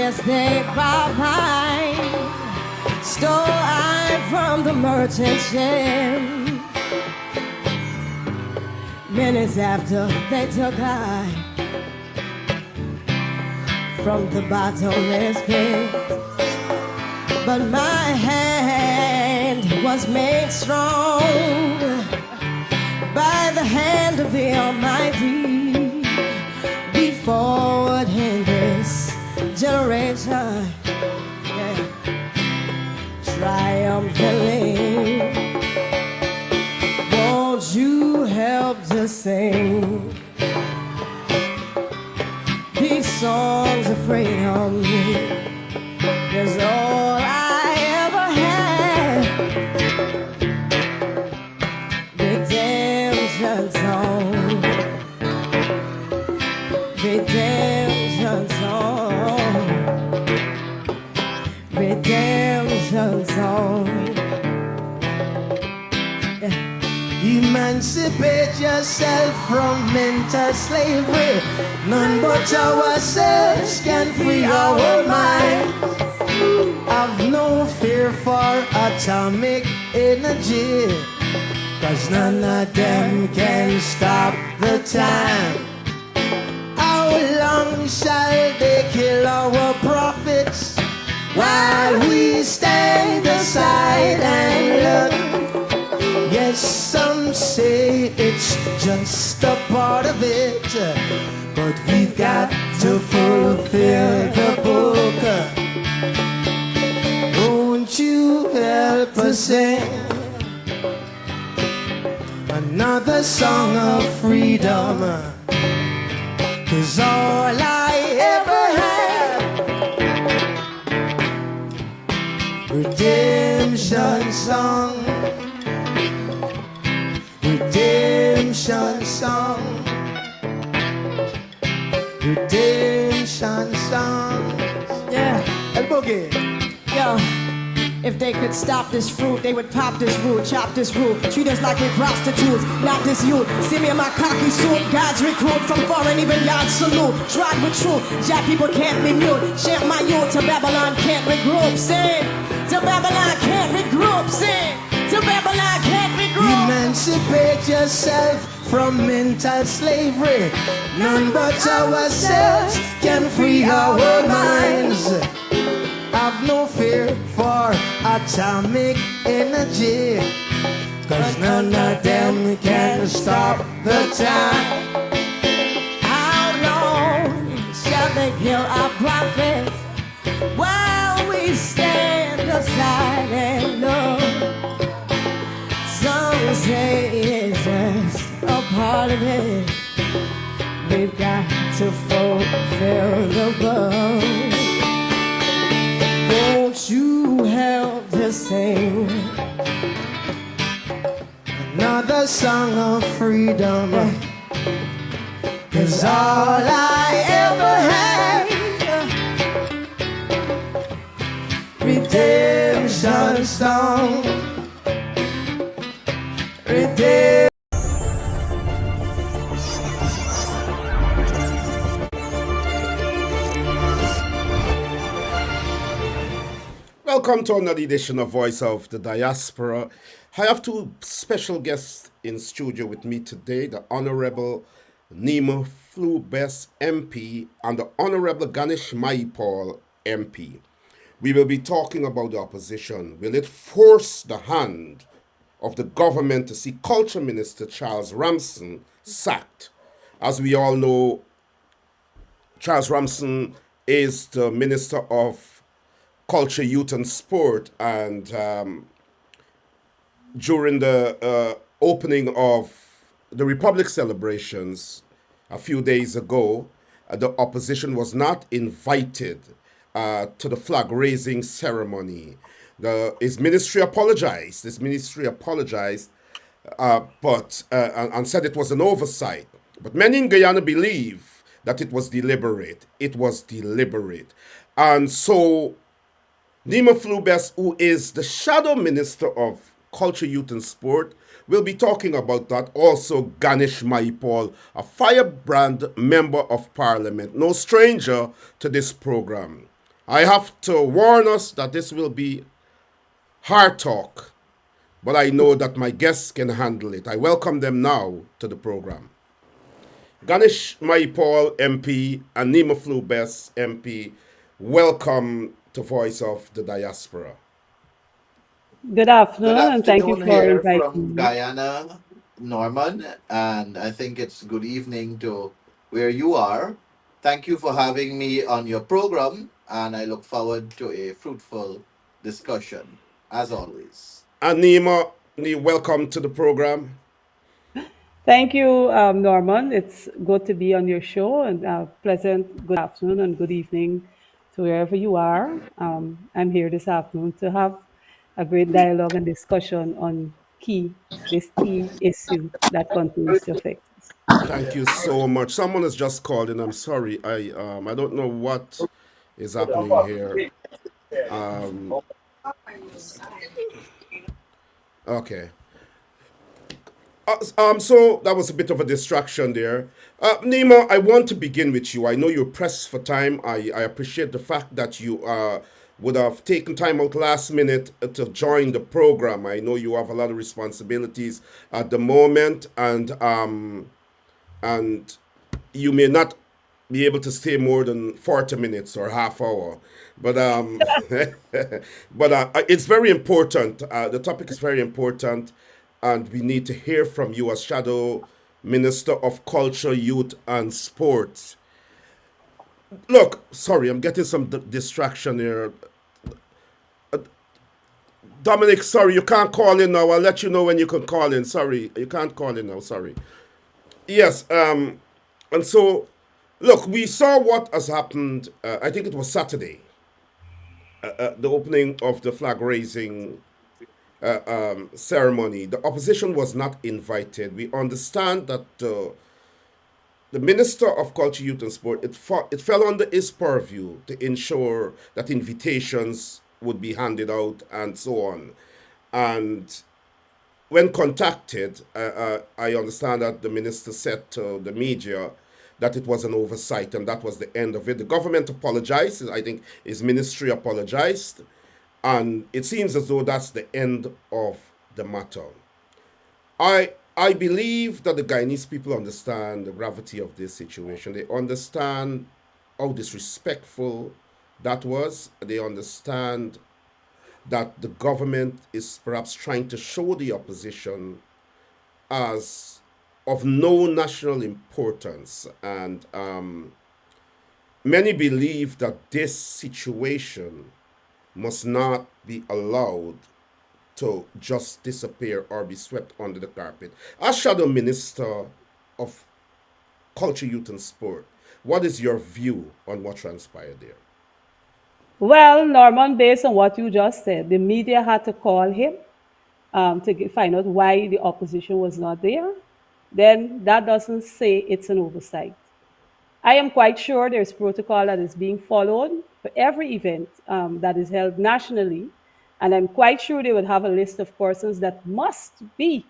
as they buy mine, stole I from the merchant shed. Minutes after they took I from the bottomless pit, but my hand was made strong by the hand of the Almighty. Be forward in this generation, yeah, triumphantly. Won't you help to sing these songs of freedom? 'Cause all I ever had, redemption song, redemption song, redemption song. Emancipate yourself from mental slavery. None but ourselves can free our minds. Have no fear for atomic energy, 'cause none of them can stop the time. How long shall they kill our prophets while we stand aside and look? Yes, some say it's just a part of it, but we've got to fulfill the book. Won't you help us sing another song of freedom? 'Cause all I ever had, redemption song, redemption song, redemption song. Yeah, El Boogie. yo, if they could stop this fruit, they would pop this root, chop this root, treat us like we're prostitutes, not this youth. See me in my cocky suit, God's recruit from foreign, even God's salute. Tried with truth, Jack people can't be mute. Chant my youth to Babylon can't regroup. Sing, to Babylon can't regroup. Sing, to Babylon can't regroup. Emancipate yourself from mental slavery. None but ourselves can free our minds. Have no fear for atomic energy, 'cause none of them can stop the time. How long shall they kill our prophets while we stand aside and look? Some say it's just a part of it. We've got to fulfill the book. Won't you help to sing Another song of freedom? 'Cause all I ever had, redemption song, redemption. Welcome to another edition of Voice of the Diaspora. I have two special guests in studio with me today, the Honorable Nima Bess MP and the Honorable Ganesh Mahipaul MP. We will be talking about the opposition. Will it force the hand of the government to see Culture Minister Charles Ramson sacked? As we all know, Charles Ramson is the Minister of Culture, Youth and Sport, and during the opening of the Republic celebrations a few days ago, the opposition was not invited to the flag-raising ceremony. His ministry apologized. But said it was an oversight. But many in Guyana believe that it was deliberate. It was deliberate. And so Nima Bess, who is the Shadow Minister of Culture, Youth and Sport, will be talking about that. Also, Ganesh Mahipaul, a firebrand member of Parliament, no stranger to this program. I have to warn us that this will be hard talk, but I know that my guests can handle it. I welcome them now to the program. Ganesh Mahipaul MP and Nima Bess MP, welcome to Voice of the Diaspora. Good Good afternoon, and thank you afternoon for here inviting from me. Guyana, Norman, and I think it's good evening to where you are. Thank you for having me on your program, and I look forward to a fruitful discussion, as always. And Nima, welcome to the program. Thank you, Norman. It's good to be on your show, and pleasant good afternoon and good evening to wherever you are. I'm here this afternoon to have a great dialogue and discussion on this key issue that continues to affect us. Thank you so much. Someone has just called and I'm sorry. I don't know what is happening here. Okay. So that was a bit of a distraction there. Nima, I want to begin with you. I know you're pressed for time. I appreciate the fact that you would have taken time out last minute to join the program. I know you have a lot of responsibilities at the moment, and you may not be able to stay more than 40 minutes or half hour. But it's very important. The topic is very important, and we need to hear from you as Shadow Minister of Culture, Youth, and Sports. Look, sorry, I'm getting some distraction here. Dominic, sorry, you can't call in now. I'll let you know when you can call in. Sorry, you can't call in now. Sorry. Yes, and so, look, we saw what has happened. I think it was Saturday, the opening of the flag raising ceremony. The opposition was not invited. We understand that the Minister of Culture, Youth and Sport, it fell under his purview to ensure that invitations would be handed out and so on. And when contacted, I understand that the minister said to the media that it was an oversight and that was the end of it. The government apologized. I think his ministry apologized. And it seems as though that's the end of the matter. I believe that the Guyanese people understand the gravity of this situation. They understand how disrespectful that was. They understand that the government is perhaps trying to show the opposition as of no national importance. And many believe that this situation must not be allowed to just disappear or be swept under the carpet. As Shadow Minister of Culture, Youth and Sport, what is your view on what transpired there? Well, Norman, based on what you just said, the media had to call him find out why the opposition was not there. Then that doesn't say it's an oversight. I am quite sure there's protocol that is being followed for every event that is held nationally. And I'm quite sure they would have a list of persons that must be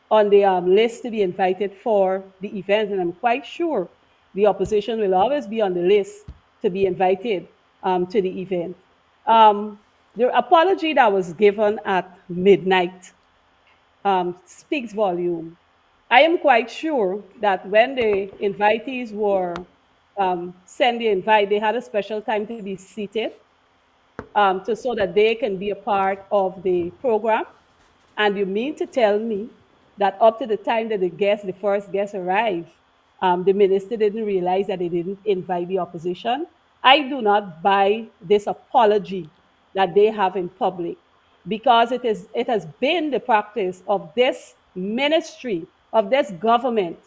on the list to be invited for the event. And I'm quite sure the opposition will always be on the list to be invited to the event. Um, the apology that was given at midnight speaks volume. I am quite sure that when the invitees were sent the invite, they had a special time to be seated so that they can be a part of the program. And you mean to tell me that up to the time that the first guest arrived, the minister didn't realize that they didn't invite the opposition? I do not buy this apology that they have in public because it has been the practice of this ministry, of this government,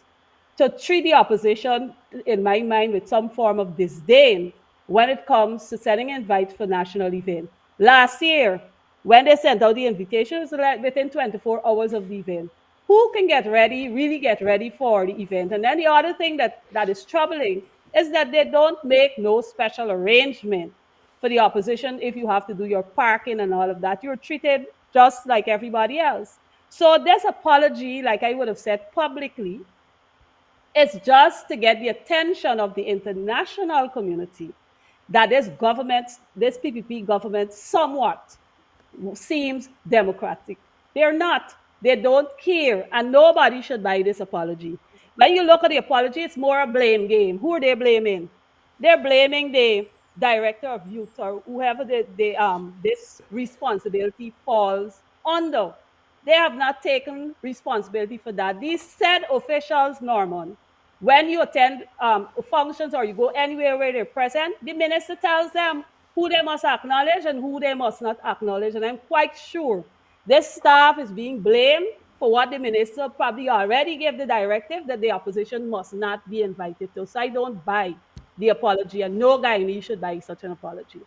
to treat the opposition, in my mind, with some form of disdain when it comes to sending invites for national event. Last year, when they sent out the invitations within 24 hours of the event, who can get ready, really get ready for the event? And then the other thing that is troubling is that they don't make no special arrangement for the opposition. If you have to do your parking and all of that, you're treated just like everybody else. So this apology, like I would have said publicly, it's just to get the attention of the international community that this government, this PPP government, somewhat seems democratic. They're not. They don't care, and nobody should buy this apology. When you look at the apology, it's more a blame game. Who are they blaming? They're blaming the director of youth or whoever this responsibility falls under. They have not taken responsibility for that. These said officials, Norman, when you attend functions or you go anywhere where they're present, the minister tells them who they must acknowledge and who they must not acknowledge. And I'm quite sure this staff is being blamed for what the minister probably already gave the directive that the opposition must not be invited to. So I don't buy the apology, and no Guyanese should buy such an apology.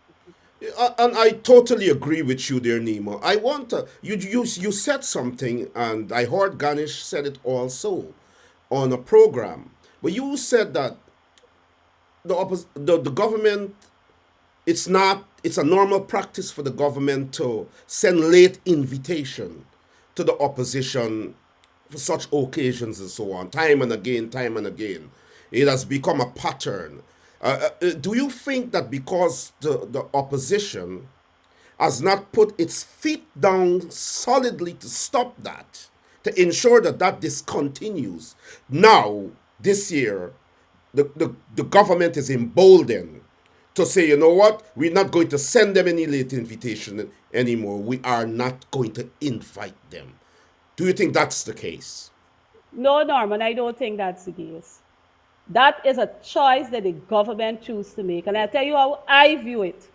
And I totally agree with you there, Nima. I want you said something, and I heard Ganesh said it also on a program. But you said that the government, it's a normal practice for the government to send late invitation to the opposition for such occasions and so on, time and again, time and again. It has become a pattern. Do you think that because the opposition has not put its feet down solidly to stop that, to ensure that that discontinues, now, this year, the government is emboldened to say, you know what, we're not going to send them any late invitation anymore. We are not going to invite them. Do you think that's the case? No, Norman, I don't think that's the case. That is a choice that the government chooses to make. And I'll tell you how I view it.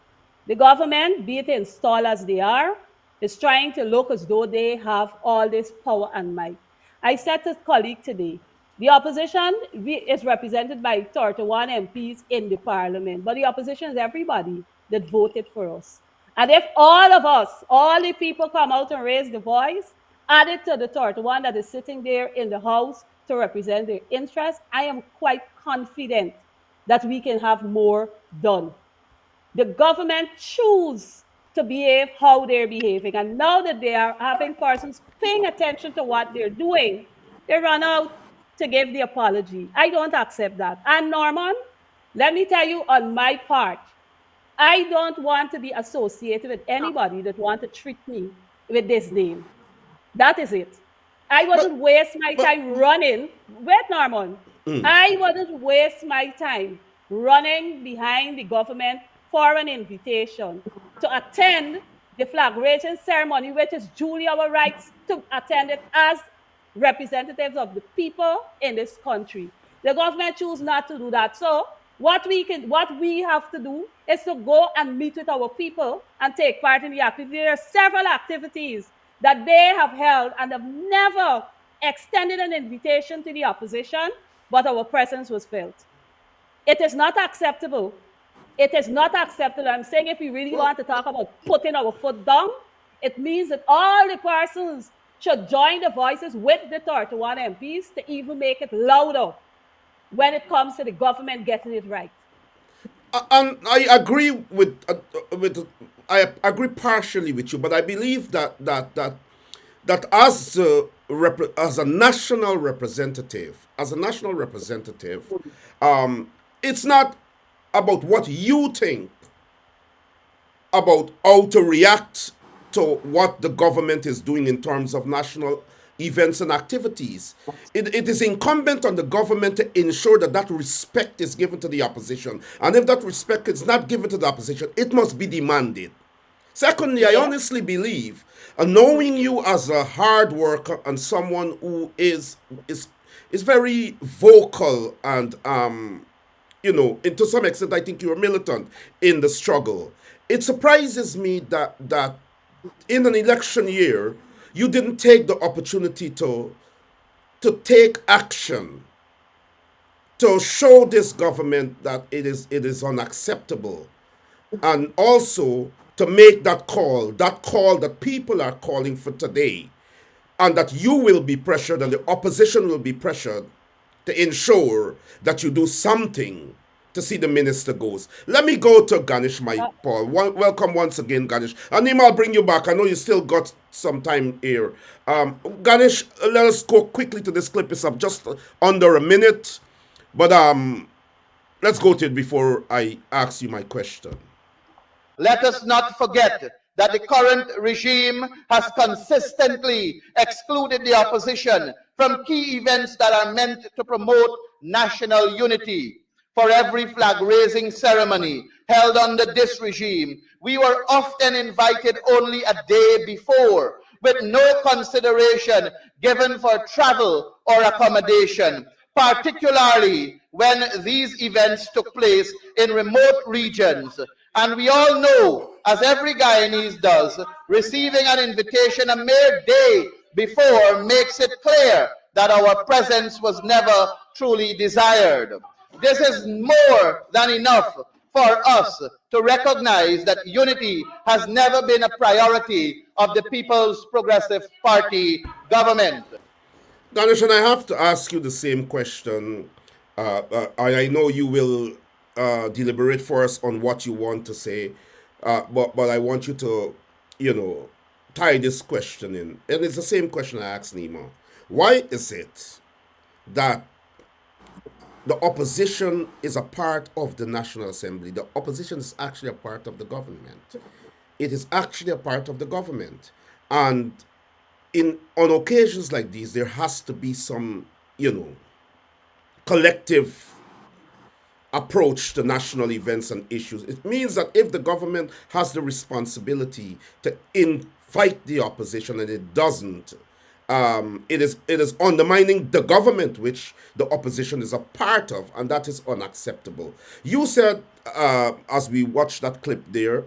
The government, be it installed as they are, is trying to look as though they have all this power and might. I said to a colleague today, the opposition is represented by 31 MPs in the parliament, but the opposition is everybody that voted for us. And if all of us, all the people come out and raise the voice, added to the 31 that is sitting there in the House to represent their interests, I am quite confident that we can have more done. The government choose to behave how they're behaving. And now that they are having persons paying attention to what they're doing, they run out to give the apology. I don't accept that. And Norman, let me tell you on my part, I don't want to be associated with anybody that want to treat me with this name. That is it. I But, wouldn't waste my but, time running. Wait, Norman. I wouldn't waste my time running behind the government for an invitation to attend the flag raising ceremony, which is duly our rights to attend it as representatives of the people in this country. The government choose not to do that. So what we have to do is to go and meet with our people and take part in the activity. There are several activities that they have held and have never extended an invitation to the opposition, but our presence was felt. It is not acceptable. It is not acceptable. I'm saying if we really well, want to talk about putting our foot down, it means that all the persons should join the voices with the 31 MPs to even make it louder when it comes to the government getting it right. and I agree with I agree partially with you, but I believe that as a national representative, it's not about what you think about how to react to what the government is doing in terms of national events and activities. It is incumbent on the government to ensure that that respect is given to the opposition. And if that respect is not given to the opposition, it must be demanded. Secondly, I Yes. honestly believe, knowing you as a hard worker and someone who is very vocal and and to some extent, I think you're militant in the struggle. It surprises me that in an election year, you didn't take the opportunity to take action to show this government that it is unacceptable, and also to make that call that people are calling for today, and that you will be pressured and the opposition will be pressured to ensure that you do something to see the minister goes. Let me go to Ganesh Uh, Mahipaul. Welcome once again, Ganesh. Anima, I'll bring you back. I know you still got some time here. Ganesh, let us go quickly to this clip. It's just under a minute. But let's go to it before I ask you my question. Let us not forget that the current regime has consistently excluded the opposition from key events that are meant to promote national unity. For every flag raising ceremony held under this regime, we were often invited only a day before, with no consideration given for travel or accommodation, particularly when these events took place in remote regions. And we all know, as every Guyanese does, receiving an invitation a mere day before makes it clear that our presence was never truly desired. This is more than enough for us to recognize that unity has never been a priority of the People's Progressive Party government. Ganesh, and I have to ask you the same question. I know you will deliberate for us on what you want to say, but I want you to, you know, tie this question in. And it's the same question I asked Nima. Why is it that the opposition is a part of the National Assembly? The opposition is actually a part of the government. It is actually a part of the government. And in on occasions like these, there has to be some, you know, collective approach to national events and issues. It means that if the government has the responsibility to invite the opposition and it doesn't, it is undermining the government which the opposition is a part of, and that is unacceptable. You said, as we watched that clip there,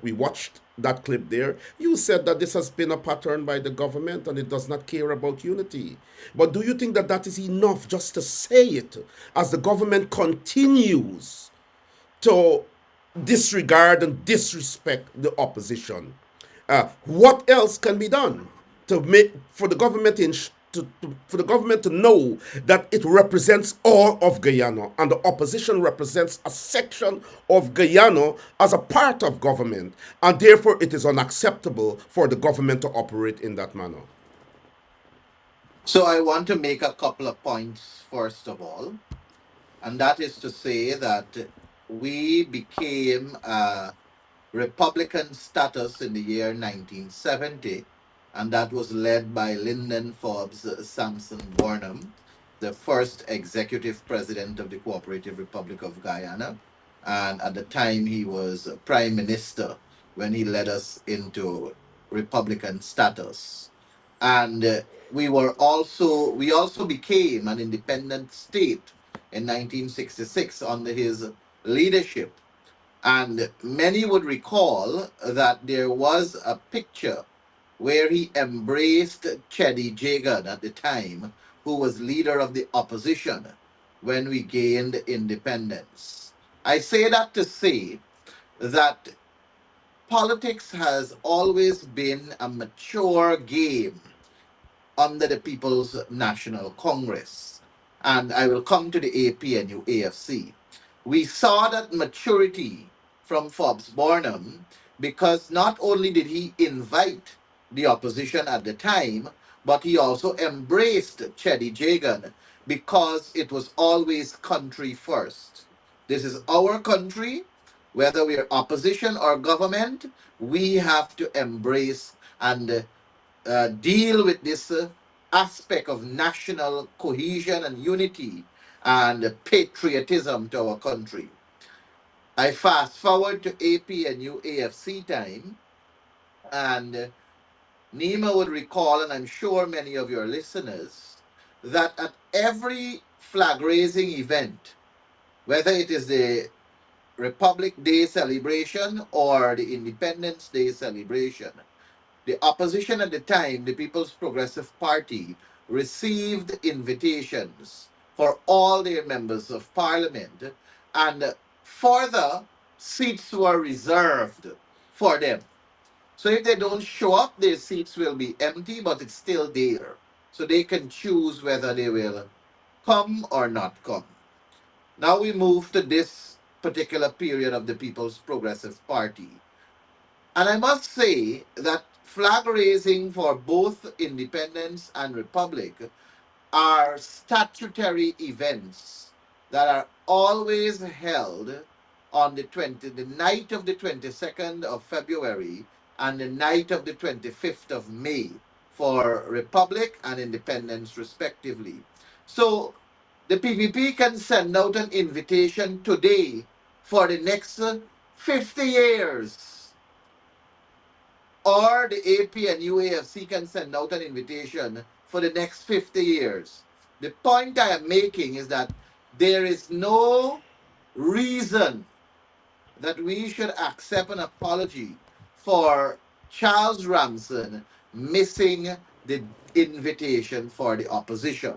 you said that this has been a pattern by the government and it does not care about unity. But do you think that that is enough just to say it as the government continues to disregard and disrespect the opposition? What else can be done to make for the government for the government to know that it represents all of Guyana and the opposition represents a section of Guyana as a part of government, and therefore it is unacceptable for the government to operate in that manner? So I want to make a couple of points first of all, and that is to say that we became a Republican status in the year 1970, and that was led by Lyndon Forbes Sampson Burnham, the first executive president of the Cooperative Republic of Guyana. And at the time, he was prime minister when he led us into Republican status. And we also became an independent state in 1966 under his leadership. And many would recall that there was a picture where he embraced Cheddi Jagan at the time, who was leader of the opposition when we gained independence. I say that to say that politics has always been a mature game under the People's National Congress. And I will come to the APNU AFC. We saw that maturity from Forbes Burnham because not only did he invite the opposition at the time, but he also embraced Cheddi Jagan because it was always country first. This is our country. Whether we're opposition or government, we have to embrace and deal with this aspect of national cohesion and unity and patriotism to our country. I fast forward to AP and UAFC time, and Nima would recall, and I'm sure many of your listeners, that at every flag raising event, whether it is the Republic Day celebration or the Independence Day celebration, the opposition at the time, the People's Progressive Party, received invitations for all their members of parliament, and further seats were reserved for them. So if they don't show up, their seats will be empty, but it's still there. So they can choose whether they will come or not come. Now we move to this particular period of the People's Progressive Party. And I must say that flag raising for both independence and republic are statutory events that are always held on the night of the 22nd of February and the night of the 25th of May for Republic and Independence, respectively. So the PPP can send out an invitation today for the next 50 years, or the AP and UAFC can send out an invitation for the next 50 years. The point I am making is that there is no reason that we should accept an apology for Charles Ramson missing the invitation for the opposition.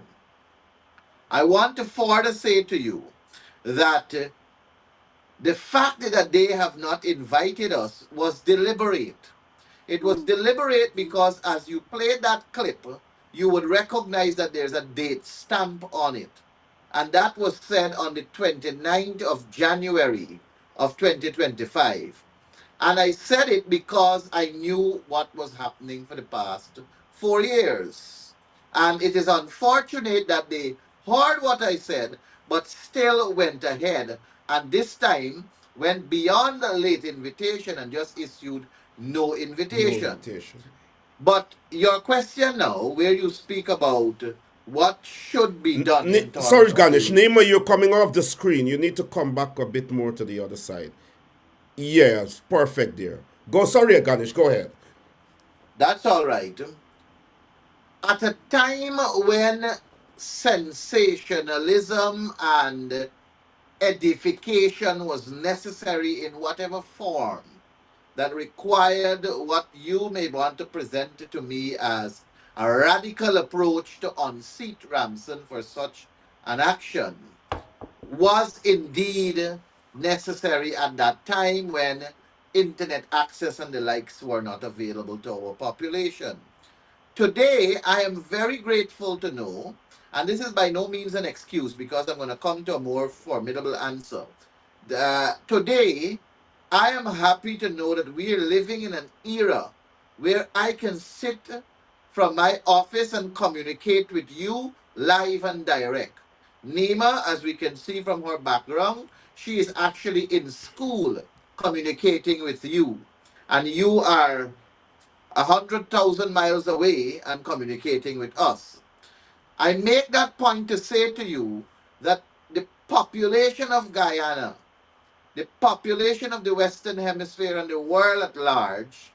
I want to further say to you that the fact that they have not invited us was deliberate. It was deliberate because as you played that clip, you would recognize that there's a date stamp on it. And that was said on the 29th of January of 2025. And I said it because I knew what was happening for the past 4 years. And it is unfortunate that they heard what I said, but still went ahead. And this time went beyond the late invitation and just issued no No invitation. invitation. But your question now, where you speak about what should be done in terms Sorry, of Ganesh. the. Nima, you're coming off the screen. You need to come back a bit more to the other side. Yes, perfect there. Go, sorry, Ganesh. Go ahead. That's all right. At a time when sensationalism and edification was necessary in whatever form that required what you may want to present to me as a radical approach to unseat Ramson for such an action was indeed necessary at that time when internet access and the likes were not available to our population. Today, I am very grateful to know, and this is by no means an excuse because I'm going to come to a more formidable answer. Today, I am happy to know that we are living in an era where I can sit from my office and communicate with you live and direct. Nima, as we can see from her background, she is actually in school communicating with you. And you are 100,000 miles away and communicating with us. I make that point to say to you that the population of Guyana, the population of the Western Hemisphere and the world at large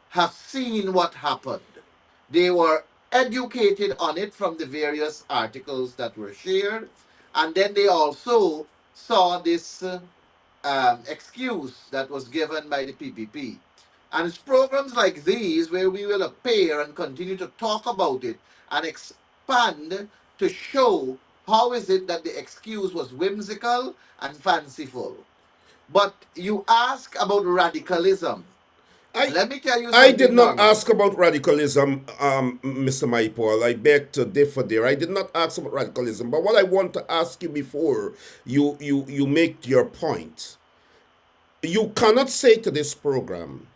have seen what happened. They were educated on it from the various articles that were shared, and then they also saw this excuse that was given by the PPP. And it's programs like these where we will appear and continue to talk about it and expand to show how is it that the excuse was whimsical and fanciful. But you ask about radicalism. I Let me tell you I did something, not Norman. ask about radicalism, Mr. Mahipaul. I beg to differ there. I did not ask about radicalism. But what I want to ask you before you make your point, you cannot say to this program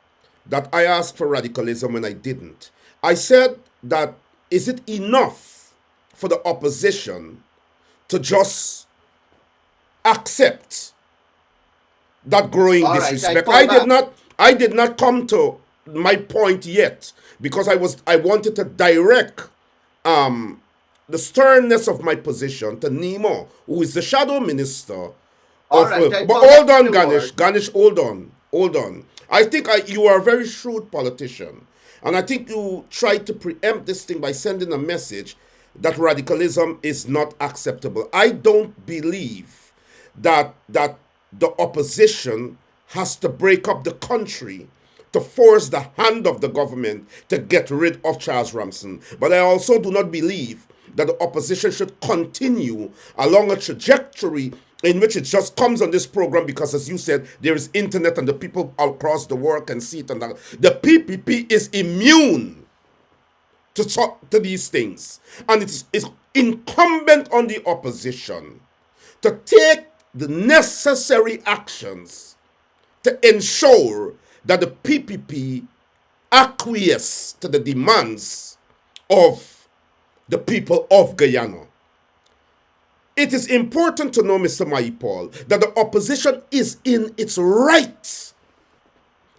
that I asked for radicalism when I didn't. I said that is it enough for the opposition to just accept that growing All right, I disrespect? pull back. I did not come to my point yet because I wanted to direct the sternness of my position to Nemo, who is the shadow minister All of. right, I But pull hold back to on, the Ganesh. word. Ganesh, hold on, hold on. I think you are a very shrewd politician, and I think you tried to preempt this thing by sending a message that radicalism is not acceptable. I don't believe that the opposition has to break up the country to force the hand of the government to get rid of Charles Ramson. But I also do not believe that the opposition should continue along a trajectory in which it just comes on this program because, as you said, there is internet and the people across the world can see it. And the PPP is immune to these things. And it's incumbent on the opposition to take the necessary actions to ensure that the PPP acquiesce to the demands of the people of Guyana. It is important to know, Mr. Mahipaul, that the opposition is in its right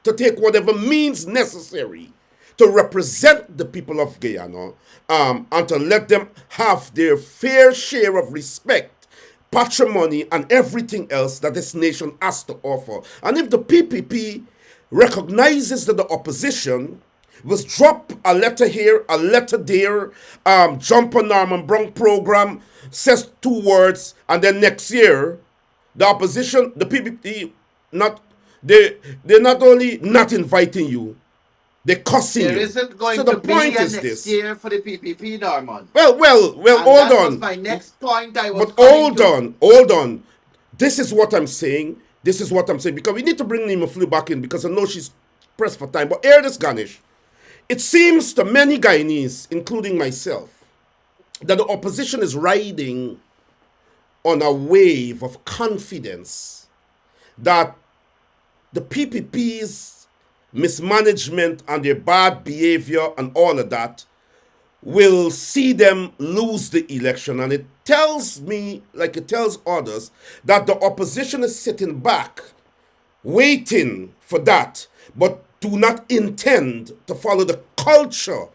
to take whatever means necessary to represent the people of Guyana, and to let them have their fair share of respect, patrimony, and everything else that this nation has to offer. And if the PPP recognizes that the opposition was drop a letter here, a letter there, jump on Norman Brown program, says 2 words, and then next year, the opposition, the PPP, not they're not only not inviting you, they're cussing There you. isn't going So the to be point a is next this. year for the PPP, Norman. Well, And hold that was on. my next point I was But coming to. hold on. This is what I'm saying. This is what I'm saying. Because we need to bring Nima Flew back in because I know she's pressed for time. But hear this, Ganesh. It seems to many Guyanese, including myself, that the opposition is riding on a wave of confidence that the PPP's mismanagement and their bad behavior and all of that will see them lose the election. And it tells me, like it tells others, that the opposition is sitting back, waiting for that, but do not intend to follow the culture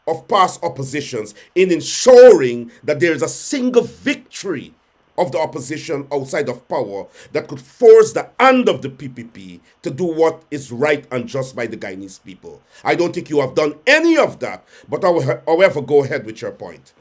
of past oppositions in ensuring that there is a single victory of the opposition outside of power that could force the hand of the PPP to do what is right and just by the Guyanese people. I don't think you have done any of that, but however, go ahead with your point.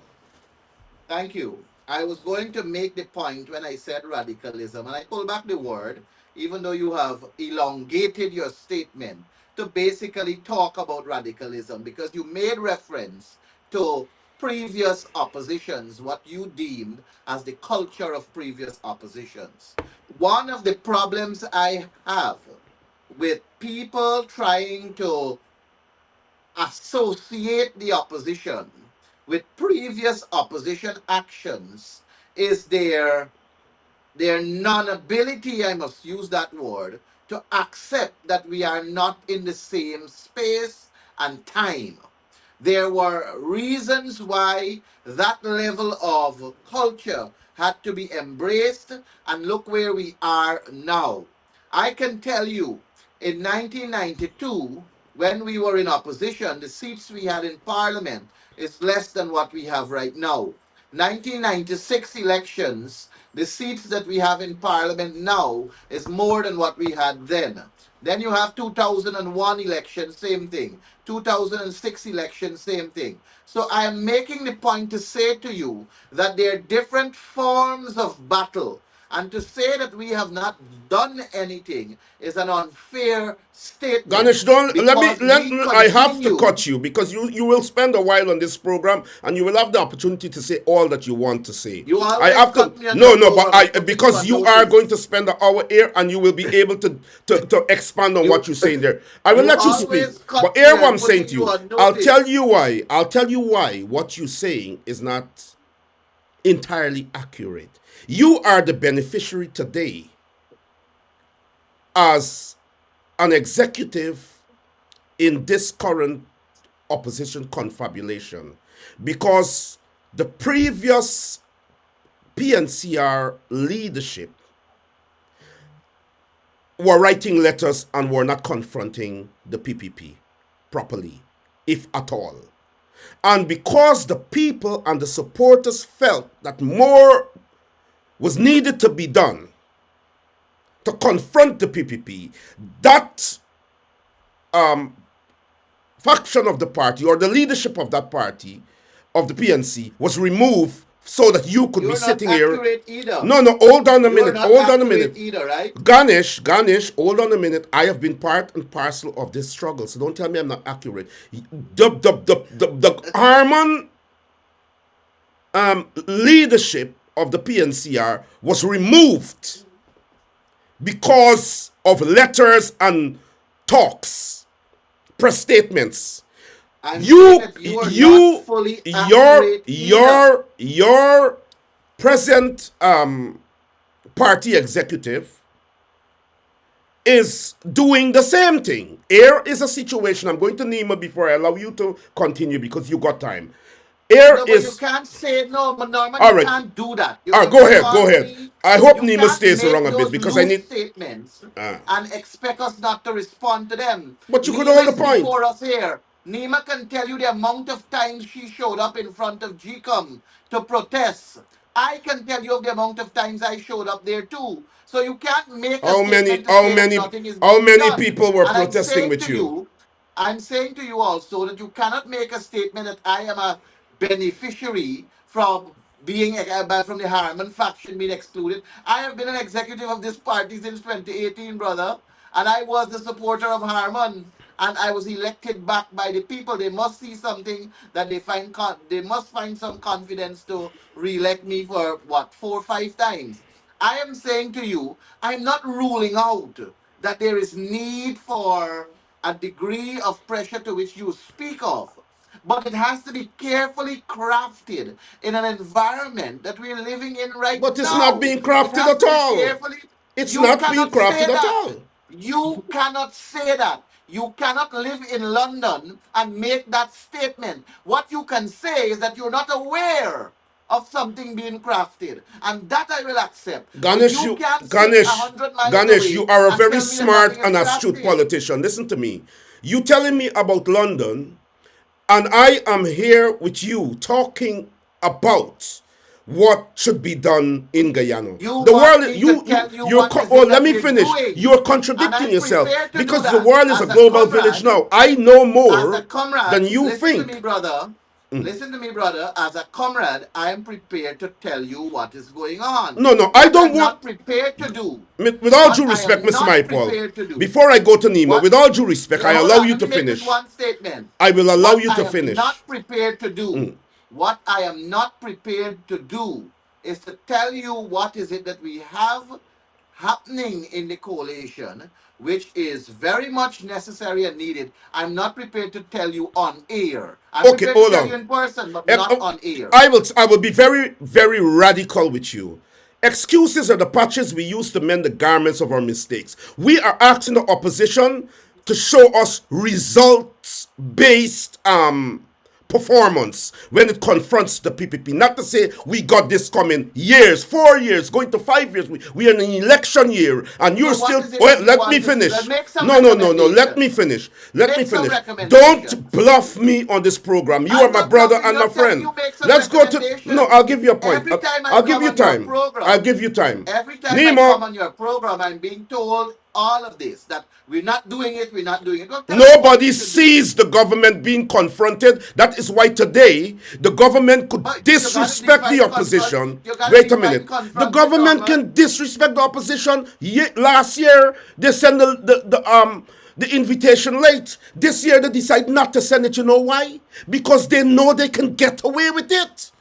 Thank you. I was going to make the point when I said radicalism, and I pull back the word, even though you have elongated your statement to basically talk about radicalism, because you made reference to previous oppositions, what you deemed as the culture of previous oppositions. One of the problems I have with people trying to associate the opposition with previous opposition actions is their non-ability, I must use that word, to accept that we are not in the same space and time. There were reasons why that level of culture had to be embraced, and look where we are now. I can tell you, in 1992, when we were in opposition, the seats we had in parliament is less than what we have right now. 1996 elections, the seats that we have in parliament now is more than what we had then. Then you have 2001 election, same thing. 2006 election, same thing. So I am making the point to say to you that there are different forms of battle. And to say that we have not done anything is an unfair statement Ganesh, don't because we I have to continue. cut you because you will spend a while on this program and you will have the opportunity to say all that you want to say. You I always have to cut me on your no, but program. I'm I putting you because on you are going notice. to spend an hour here and you will be able to expand on You what you say there. I will you let you speak. always But cut me. here what I'm I'm saying putting to you you. on I'll tell notice. you why. I'll tell you why what you're saying is not entirely accurate. You are the beneficiary today as an executive in this current opposition confabulation because the previous PNCR leadership were writing letters and were not confronting the PPP properly, if at all. And because the people and the supporters felt that more was needed to be done to confront the PPP, that faction of the party or the leadership of that party, of the PNC, was removed so that you could be You're not sitting here. accurate either. No, hold on a You're minute, not hold on a accurate minute. either, right? Ganesh, hold on a minute. I have been part and parcel of this struggle, so don't tell me I'm not accurate. The Harmon leadership of the PNCR was removed because of letters and talks, press statements. I'm saying you that you are not you fully accurate either. your present party executive is doing the same thing. Here is a situation. I'm going to Nima before I allow you to continue because you got time. Here No, but you is can't say no, but Norman, all you right. can't do that. All right, If you go ahead, go call ahead. me, I hope you Nima can't stays around make a bit those because I loose need. statements and expect us not to respond to them. But you could Nima hold the is point. before us here. Nima can tell you the amount of times she showed up in front of GECOM to protest. I can tell you of the amount of times I showed up there too. So you can't make a How many? statement to How say that many? nothing is How being many done. people were And protesting with you? I'm saying to you also that you cannot make a statement that I am a beneficiary from being from the Harman faction being excluded. I have been an executive of this party since 2018, brother, and I was the supporter of Harman, and I was elected back by the people. They must see something that they find. They must find some confidence to re-elect me for what 4 or 5 times. I am saying to you, I'm not ruling out that there is need for a degree of pressure to which you speak of. But it has to be carefully crafted in an environment that we're living in right But it's not now. being It crafted has at to be all. carefully. It's You not being cannot say crafted at that. all. You cannot say that. You cannot live in London and make that statement. What you can say is that you're not aware of something being crafted, and that I will accept. But Ganesh, you you, can't sit a Ganesh, hundred miles Ganesh, you away are a and very tell me that smart nothing is and astute crafted. politician. Listen to me. You telling me about London, and I am here with you talking about what should be done in Guyana. You The want world, me to tell you what is oh, it let that me we're finish. doing, You are and contradicting I'm yourself prepared to do because the that world is a as a global village comrade. now. I know As a more comrade, than you listen to me, think. brother. Listen to me, brother. As a comrade, I am prepared to tell you what is going on. No, no, I What don't I'm want. not prepared to do. With all What due I respect, am Mr. not Mahipaul, prepared to do. before I go to Nima, What? with all due respect, I Hold allow on. you Let me to make this finish. one statement. I will allow What you I to am finish. not prepared to do. What I am not prepared to do is to tell you what is it that we have happening in the coalition, which is very much necessary and needed. I'm not prepared to tell you on air. I'm Okay, prepared to hold tell you on. in person, but Eh, not oh, on air. I will be very, very radical with you. Excuses are the patches we use to mend the garments of our mistakes. We are asking the opposition to show us results based performance when it confronts the PPP. Not to say we got this coming years, 4 years, going to 5 years. We are in an election year, and you're So what still. is it Well, that you let me want to see? Well, finish. make some No, no, no, no. Let me recommendations. finish. Let me Make some finish. Don't recommendations. bluff me on this program. You are I'm my not brother bluffing and you. my I'm telling friend. you make some Let's go to. No, I'll recommendations. give you a point. Every time I I'll give come you on your time. I'll program, give you time. every time I come Nemo, on your program, I'm being told all of this that we're not doing it, we're not doing it. Don't tell us what nobody we should do. sees the government being confronted. That is why today the government could But you got to disrespect the define confront. opposition. You got to Wait a define minute. The confronted, government Norman. can disrespect the opposition. Last year they sent the invitation late. This year they decide not to send it. You know why? Because they know they can get away with it.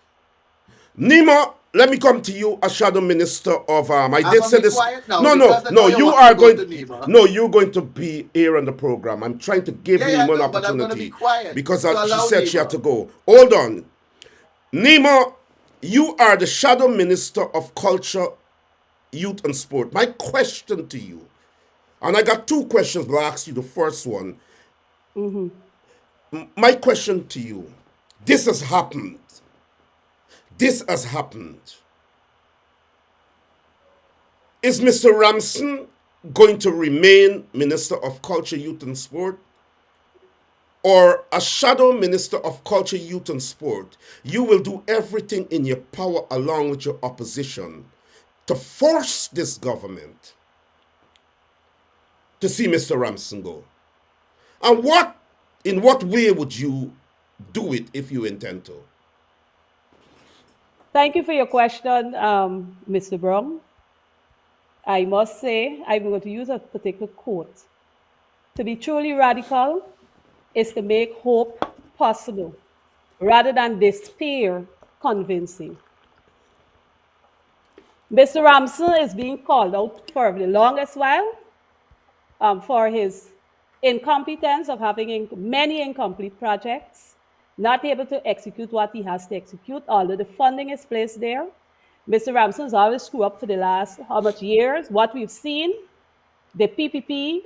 Nima, let me come to you as shadow minister of I I'm did gonna say be this. quiet now No, no, because I no. know you You want me are to go to going. Nima. No, you're going to be here on the program. I'm trying to give Yeah, I Nima an know, but I'm gonna be opportunity quiet because to she allow said she had Nima. to go. Hold on, Nima. You are the shadow minister of culture, youth, and sport. My question to you, and I got two questions. But I'll ask you the first one. My question to you: This has happened. This has happened. Is Mr. Ramson going to remain Minister of Culture, Youth and Sport? Or as Shadow Minister of Culture, Youth and Sport, you will do everything in your power along with your opposition to force this government to see Mr. Ramson go? And in what way would you do it if you intend to? Thank you for your question, Mr. Brown. I must say, I'm going to use a particular quote. To be truly radical is to make hope possible rather than despair convincing. Mr. Ramson is being called out for the longest while for his incompetence of having many incomplete projects, not able to execute what he has to execute, although the funding is placed there. Mr. Ramson has always screwed up for the last how much years? What we've seen, the PPP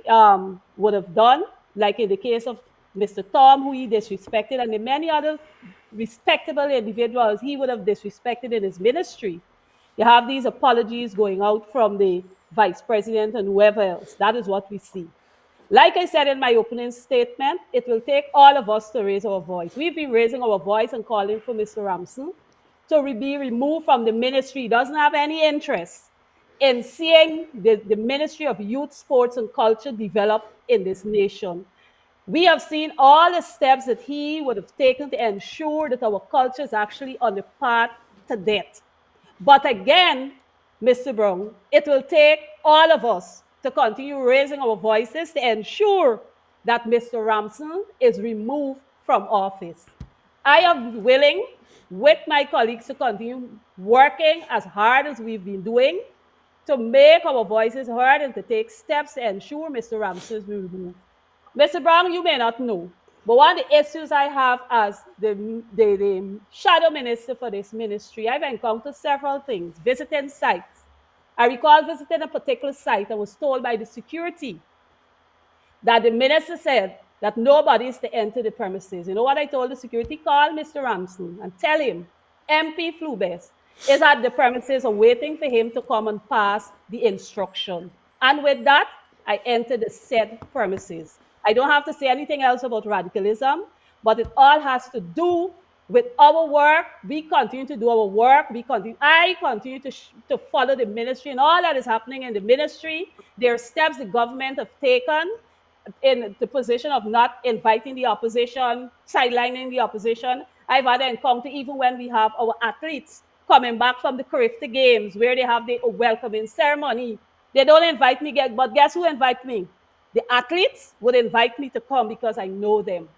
would have done, like in the case of Mr. Tom, who he disrespected, and the many other respectable individuals he would have disrespected in his ministry. You have these apologies going out from the vice president and whoever else. That is what we see. Like I said in my opening statement, it will take all of us to raise our voice. We've been raising our voice and calling for Mr. Ramson to be removed from the ministry. He doesn't have any interest in seeing the Ministry of Youth, Sports, and Culture develop in this nation. We have seen all the steps that he would have taken to ensure that our culture is actually on the path to death. But again, Mr. Brown, it will take all of us to continue raising our voices to ensure that Mr. Ramson is removed from office. I am willing, with my colleagues, to continue working as hard as we've been doing to make our voices heard and to take steps to ensure Mr. Ramson is removed. Mr. Brown, you may not know, but one of the issues I have as the shadow minister for this ministry, I've encountered several things, visiting sites. I recall visiting a particular site and was told by the security that the minister said that nobody is to enter the premises. You know what I told the security? Call Mr. Ramson and tell him MP Flubes is at the premises and waiting for him to come and pass the instruction. And with that, I entered the said premises. I don't have to say anything else about radicalism, but it all has to do with our work. We continue to do our work. I continue to follow the ministry and all that is happening in the ministry. There are steps the government have taken in the position of not inviting the opposition, sidelining the opposition. I've had an encounter even when we have our athletes coming back from the Carifta Games, where they have the welcoming ceremony. They don't invite me, but guess who invite me? The athletes would invite me to come because I know them,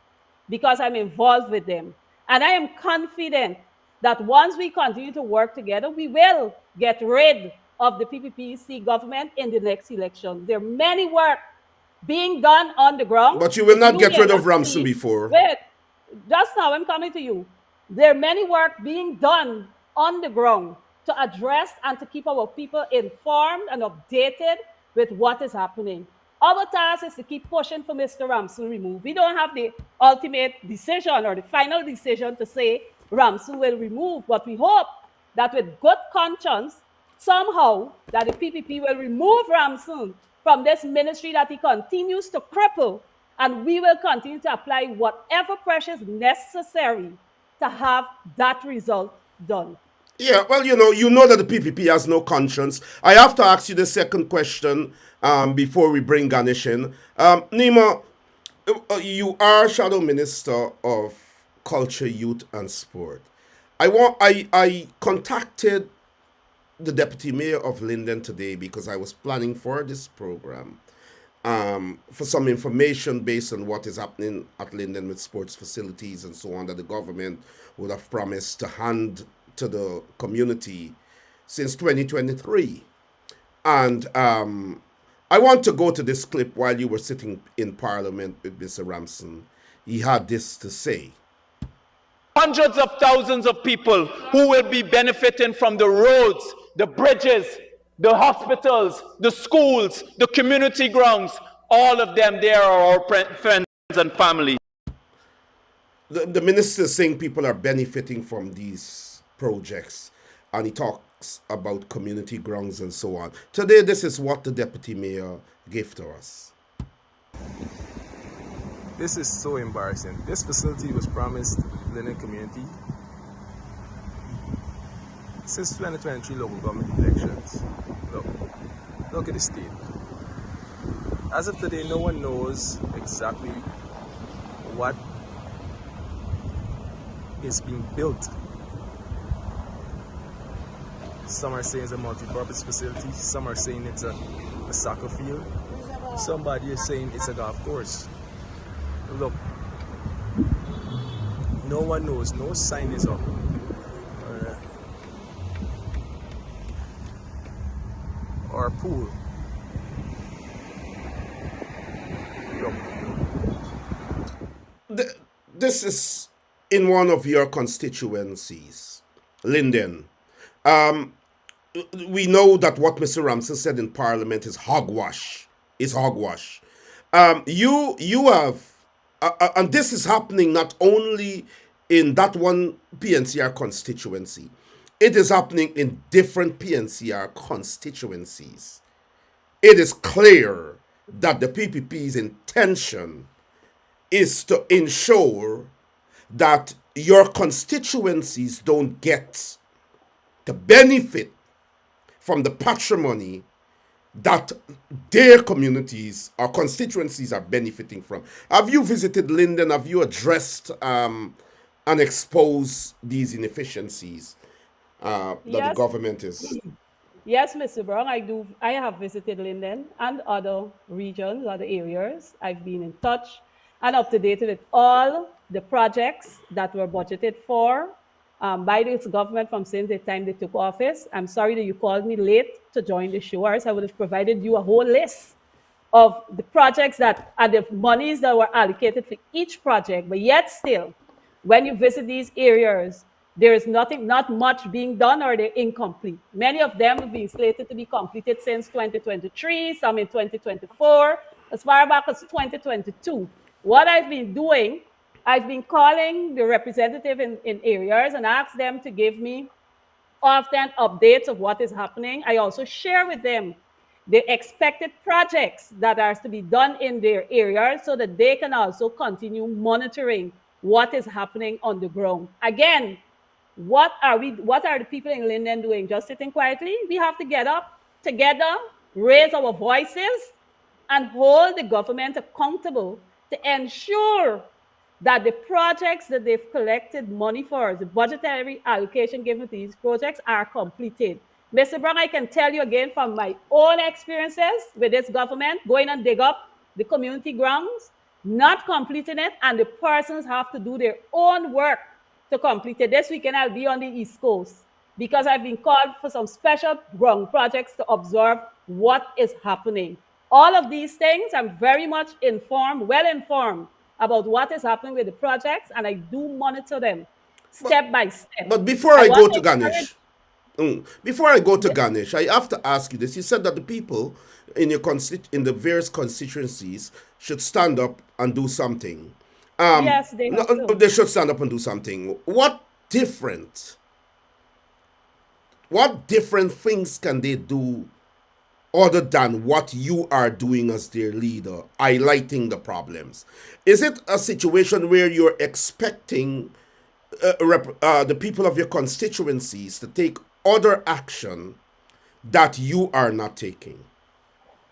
because I'm involved with them. And I am confident that once we continue to work together, we will get rid of the PPPC government in the next election. There are many work being done on the ground. But you will not get may rid not of Ramson see. before. Wait, just now I'm coming to you. There are many work being done on the ground to address and to keep our people informed and updated with what is happening. Our task is to keep pushing for Mr. Ramson removed. We don't have the ultimate decision or the final decision to say Ramson will remove, but we hope that with good conscience, somehow that the PPP will remove Ramson from this ministry that he continues to cripple, and we will continue to apply whatever pressure is necessary to have that result done. Yeah, well, you know that the PPP has no conscience. I have to ask you the second question before we bring Ganesh in. Nima, you are Shadow Minister of Culture, Youth and Sport. I contacted the Deputy Mayor of Linden today because I was planning for this program for some information based on what is happening at Linden with sports facilities and so on that the government would have promised to hand to the community since 2023. And I want to go to this clip while you were sitting in Parliament with Mr. Ramson. He had this to say. Hundreds of thousands of people who will be benefiting from the roads, the bridges, the hospitals, the schools, the community grounds, all of them, they are our friends and family. The minister is saying people are benefiting from these projects, and he talks about community grounds and so on. Today, this is what the deputy mayor gave to us. This is so embarrassing. This facility was promised Linden community since 2023 local government elections. Look at the state. As of today, no one knows exactly what is being built. Some are saying it's a multi-purpose facility. Some are saying it's a soccer field. Somebody is saying it's a golf course. Look, no one knows. No sign is up. Or a pool. This is in one of your constituencies, Linden. We know that what Mr. Ramson said in Parliament is hogwash. You have and this is happening not only in that one PNCR constituency, it is happening in different PNCR constituencies. It is clear that the PPP's intention is to ensure that your constituencies don't get the benefit from the patrimony that their communities or constituencies are benefiting from. Have you visited Linden? Have you addressed and exposed these inefficiencies that the Yes, government is? yes, Mr. Brown, I do. I have visited Linden and other regions, other areas. I've been in touch and up to date with all the projects that were budgeted for by this government from since the time they took office. I'm sorry that you called me late to join the show, or else I would have provided you a whole list of the projects that are the monies that were allocated for each project. But yet still, when you visit these areas, there is not much being done, or they're incomplete. Many of them have been slated to be completed since 2023, some in 2024, as far back as 2022. What I've been doing, I've been calling the representative in areas and ask them to give me often updates of what is happening. I also share with them the expected projects that are to be done in their area so that they can also continue monitoring what is happening on the ground. Again, what are the people in Linden doing? Just sitting quietly? We have to get up together, raise our voices, and hold the government accountable to ensure that the projects that they've collected money for, the budgetary allocation given to these projects, are completed. Mr. Brown, I can tell you again from my own experiences with this government, going and dig up the community grounds, not completing it, and the persons have to do their own work to complete it. This weekend, I'll be on the East Coast because I've been called for some special ground projects to observe what is happening. All of these things, I'm very much informed, well informed about what is happening with the projects, and I do monitor them But, step by step. but before I I want go to to encourage, Ganesh, before I go to Ganesh, I have to ask you this. You said that the people in your in the various constituencies should stand up and do something. yes, they No, have to. they should stand up and do something. Different? What different things can they do other than what you are doing as their leader, highlighting the problems? Is it a situation where you're expecting the people of your constituencies to take other action that you are not taking?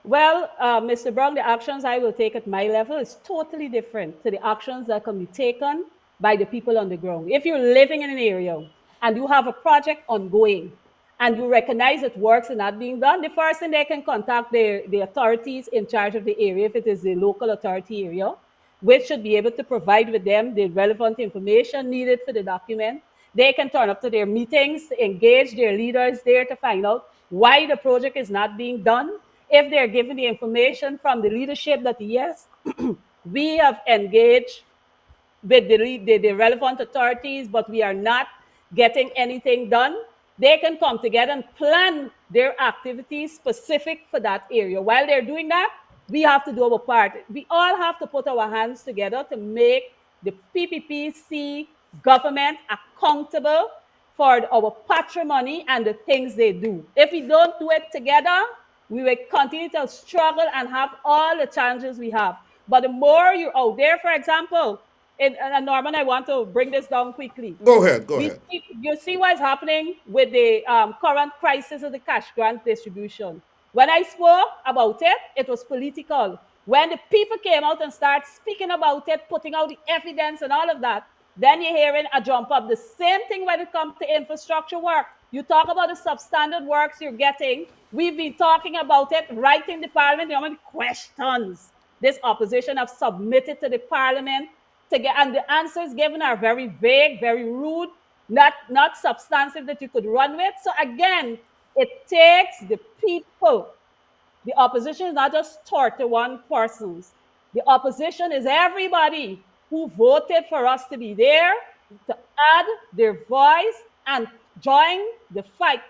Well, Mr. Brown, the actions I will take at my level is totally different to the actions that can be taken by the people on the ground. If you're living in an area and you have a project ongoing and you recognize that works are not being done, the first thing they can contact the authorities in charge of the area, if it is the local authority area, which should be able to provide with them the relevant information needed for the document. They can turn up to their meetings, engage their leaders there to find out why the project is not being done. If they're given the information from the leadership that, yes, we have engaged with the relevant authorities, but we are not getting anything done, they can come together and plan their activities specific for that area. While they're doing that, we have to do our part. We all have to put our hands together to make the PPPC government accountable for our patrimony and the things they do. If we don't do it together, we will continue to struggle and have all the challenges we have. But the more you're out there, for example, and Norman, I want to bring this down quickly. Go ahead, go ahead. You see what's happening with the current crisis of the cash grant distribution. When I spoke about it, it was political. When the people came out and started speaking about it, putting out the evidence and all of that, then you're hearing a jump up. The same thing when it comes to infrastructure work. You talk about the substandard works you're getting. We've been talking about it right in the parliament. How many questions this opposition have submitted to the parliament to get, and the answers given are very vague, very rude, not substantive that you could run with. So again, it takes the people. The opposition is not just 31 persons. The opposition is everybody who voted for us to be there, to add their voice and join the fight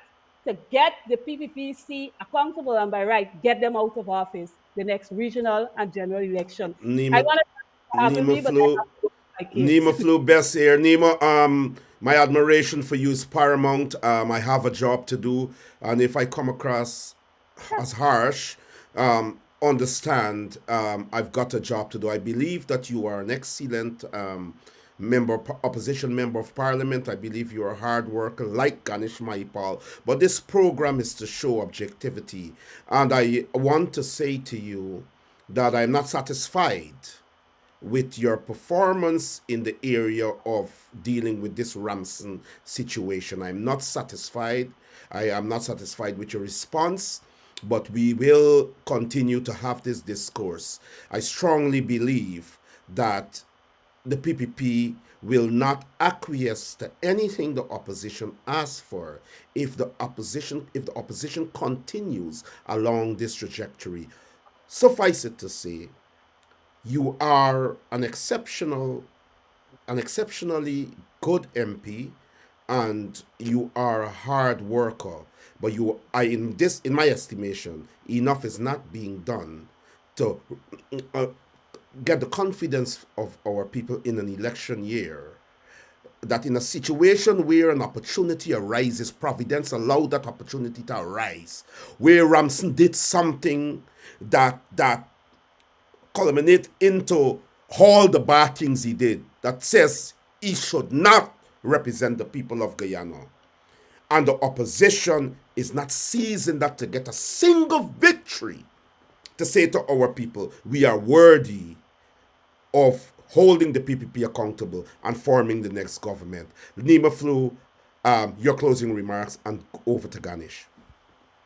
to get the PPPC accountable and by right, get them out of office the next regional and general election. I Nima, want to having Nima me, but I flew. have to go to my kids. Nima flew best here. Nima, my admiration for you is paramount. I have a job to do, and if I come across as harsh, understand I've got a job to do. I believe that you are an excellent opposition member of parliament. I believe you're a hard worker like Ganesh Mahipaul. But this program is to show objectivity. And I want to say to you that I'm not satisfied with your performance in the area of dealing with this Ramson situation. I'm not satisfied. I am not satisfied with your response, but we will continue to have this discourse. I strongly believe that the PPP will not acquiesce to anything the opposition asks for if the opposition continues along this trajectory. Suffice it to say, you are an exceptionally good MP, and you are a hard worker. But in my estimation, enough is not being done to uh, get the confidence of our people in an election year. That in a situation where an opportunity arises, Providence allowed that opportunity to arise, where Ramson did something that culminate into all the bad things he did, that says he should not represent the people of Guyana. And the opposition is not seizing that to get a single victory to say to our people, we are worthy of holding the PPP accountable and forming the next government. Nima Flew, your closing remarks, and over to Ganesh.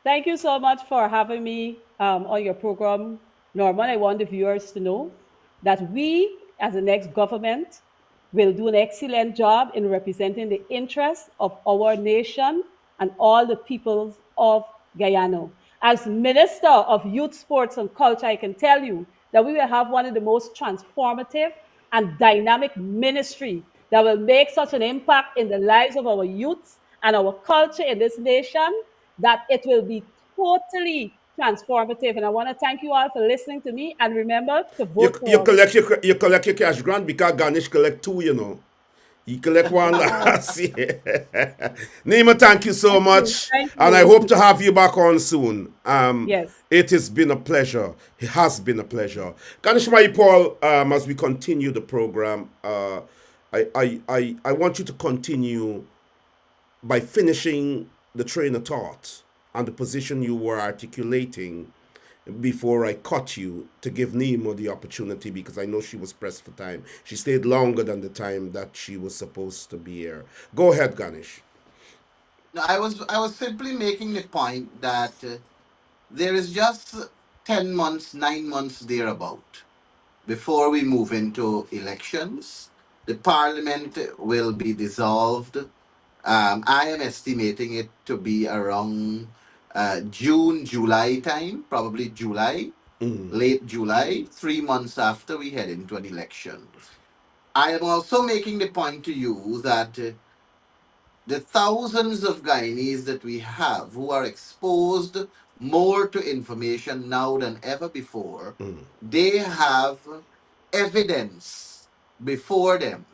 Thank you so much for having me on your program, Norman. I want the viewers to know that we, as the next government, will do an excellent job in representing the interests of our nation and all the peoples of Guyana. As Minister of Youth, Sports and Culture, I can tell you that we will have one of the most transformative and dynamic ministry that will make such an impact in the lives of our youths and our culture in this nation that it will be totally transformative. And I want to thank you all for listening to me. And remember to You, vote you for us. collect your you collect your cash grant because Ganesh collect two, you know. He collect one Wow. last year. Nima, thank you so Thank you. much. Thank And I you. hope to have you back on soon. Yes. It has been a pleasure. It has been a pleasure. Ganesh Paul, as we continue the program, I want you to continue by finishing the train of thought and the position you were articulating before I cut you to give Nemo the opportunity because I know she was pressed for time. She stayed longer than the time that she was supposed to be here. Go ahead, Ganesh. No, I was simply making the point that there is just 10 months, 9 months thereabout before we move into elections. The parliament will be dissolved. I am estimating it to be around June, July time, probably July, late July, 3 months after we head into an election. I am also making the point to you that the thousands of Guyanese that we have who are exposed more to information now than ever before, they have evidence before them,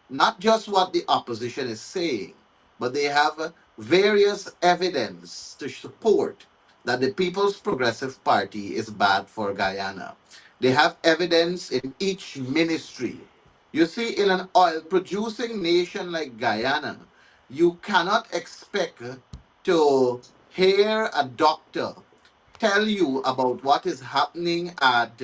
not just what the opposition is saying, but they have various evidence to support that the People's Progressive Party is bad for Guyana. They have evidence in each ministry. You see, in an oil producing nation like Guyana, you cannot expect to hear a doctor tell you about what is happening at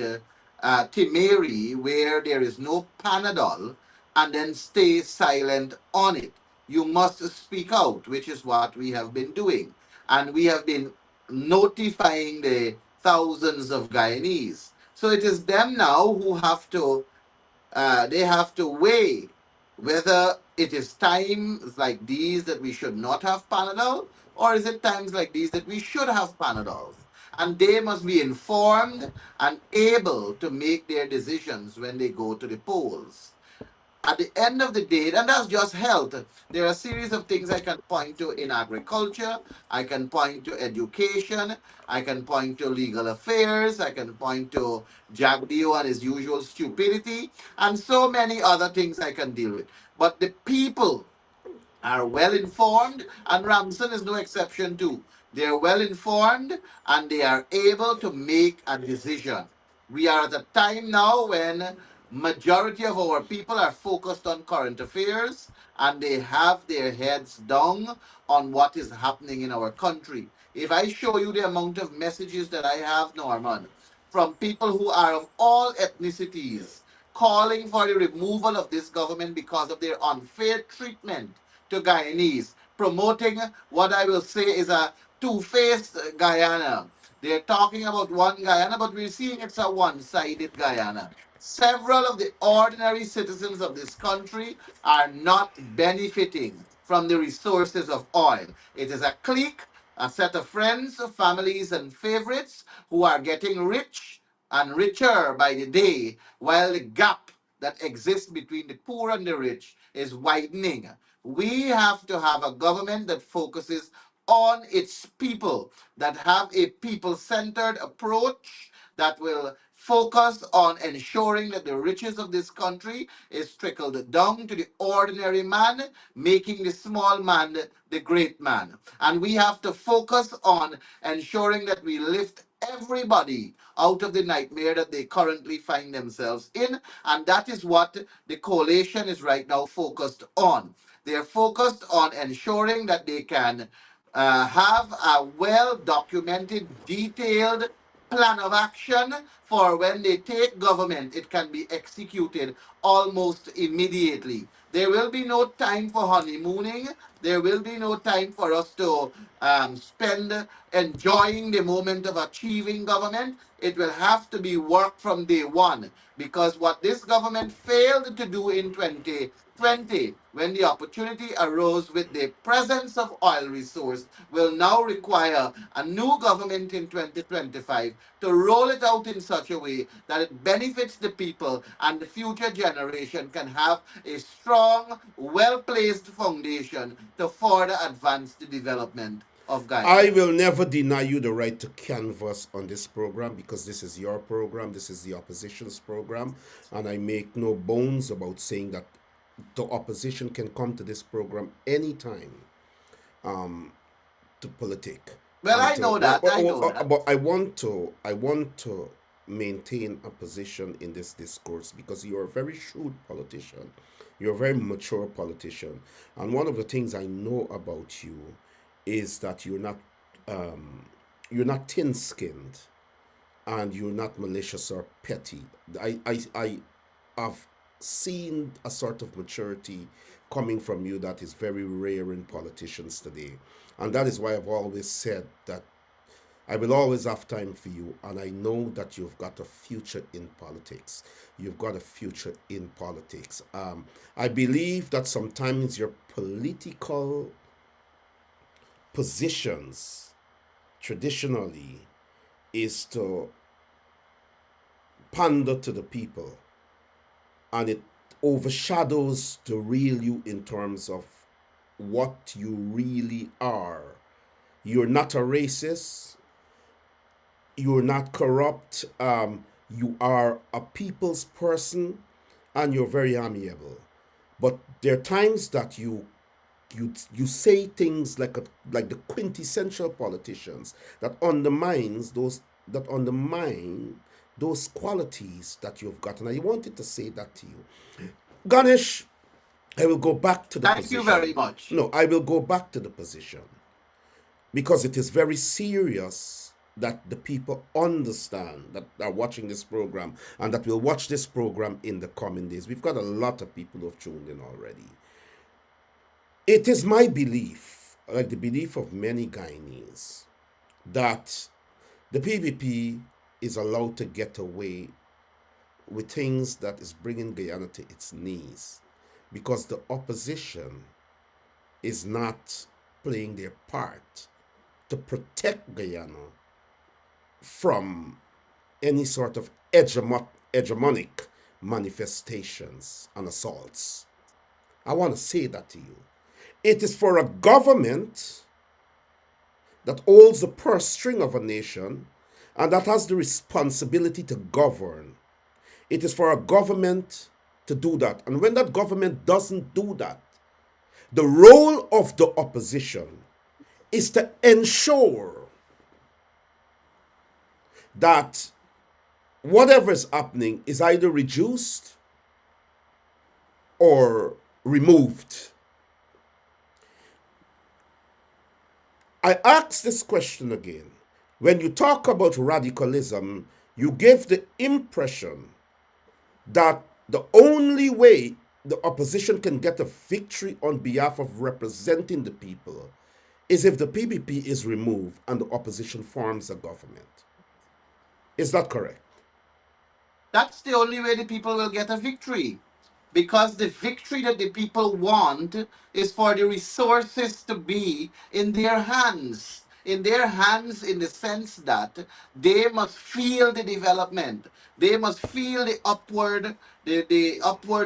Timeri, where there is no Panadol, and then stay silent on it. You must speak out, which is what we have been doing. And we have been notifying the thousands of Guyanese. So it is them now who have to they have to weigh whether it is times like these that we should not have Panadol, or is it times like these that we should have Panadols? And they must be informed and able to make their decisions when they go to the polls. At the end of the day, and that's just health. There are a series of things I can point to in agriculture. I can point to education. I can point to legal affairs. I can point to Jagdeo and his usual stupidity, and so many other things I can deal with. But the people are well informed, and Ramson is no exception too. They are well informed and they are able to make a decision. We are at a time now when majority of our people are focused on current affairs and they have their heads down on what is happening in our country. If I show you the amount of messages that I have, Norman, from people who are of all ethnicities calling for the removal of this government because of their unfair treatment to Guyanese, promoting what I will say is a two-faced Guyana. They're talking about one Guyana, but we're seeing it's a one-sided Guyana. Several of the ordinary citizens of this country are not benefiting from the resources of oil. It is a clique, a set of friends, families, and favorites who are getting rich and richer by the day, while the gap that exists between the poor and the rich is widening. We have to have a government that focuses on its people, that have a people-centered approach, that will focus on ensuring that the riches of this country is trickled down to the ordinary man, making the small man the great man. And we have to focus on ensuring that we lift everybody out of the nightmare that they currently find themselves in. And that is what the coalition is right now focused on. They are focused on ensuring that they can have a well documented, detailed plan of action for when they take government, it can be executed almost immediately. There will be no time for honeymooning. There will be no time for us to spend enjoying the moment of achieving government. It will have to be work from day one, because what this government failed to do in 2020, when the opportunity arose with the presence of oil resource, will now require a new government in 2025 to roll it out in such a way that it benefits the people and the future generation can have a strong, well-placed foundation to further advance the development of I Guyana. will never deny you the right to canvass on this program because this is your program, this is the opposition's program, and I make no bones about saying that the opposition can come to this program anytime to politic Well, and I to know that. I know that. but I want to maintain a position in this discourse because you're a very shrewd politician, you're a very mature politician, and one of the things I know about you is that you're not thin-skinned and you're not malicious or petty. I have seen a sort of maturity coming from you that is very rare in politicians today. And that is why I've always said that I will always have time for you. And I know that you've got a future in politics. You've got a future in politics. I believe that sometimes your political positions traditionally is to pander to the people, and it overshadows the real you in terms of what you really are. You're not a racist, you're not corrupt, you are a people's person, and you're very amiable. But there are times that you say things like the quintessential politicians that undermine those qualities that you've got, and I wanted to say that to you, Ganesh. I will go back to the Thank you very position. much. No, I will go back to the position because it is very serious that the people understand that are watching this program and that will watch this program in the coming days. We've got a lot of people who have tuned in already. It is my belief, like the belief of many Guyanese, that the PPP is allowed to get away with things that is bringing Guyana to its knees because the opposition is not playing their part to protect Guyana from any sort of hegemonic manifestations and assaults. I want to say that to you. It is for a government that holds the purse string of a nation and that has the responsibility to govern. It is for a government to do that. And when that government doesn't do that, the role of the opposition is to ensure that whatever is happening is either reduced or removed. I ask this question again. When you talk about radicalism, you give the impression that the only way the opposition can get a victory on behalf of representing the people is if the PPP is removed and the opposition forms a government. Is that correct? That's the only way the people will get a victory. Because the victory that the people want is for the resources to be in their hands. In their hands, in the sense that they must feel the development. They must feel the upward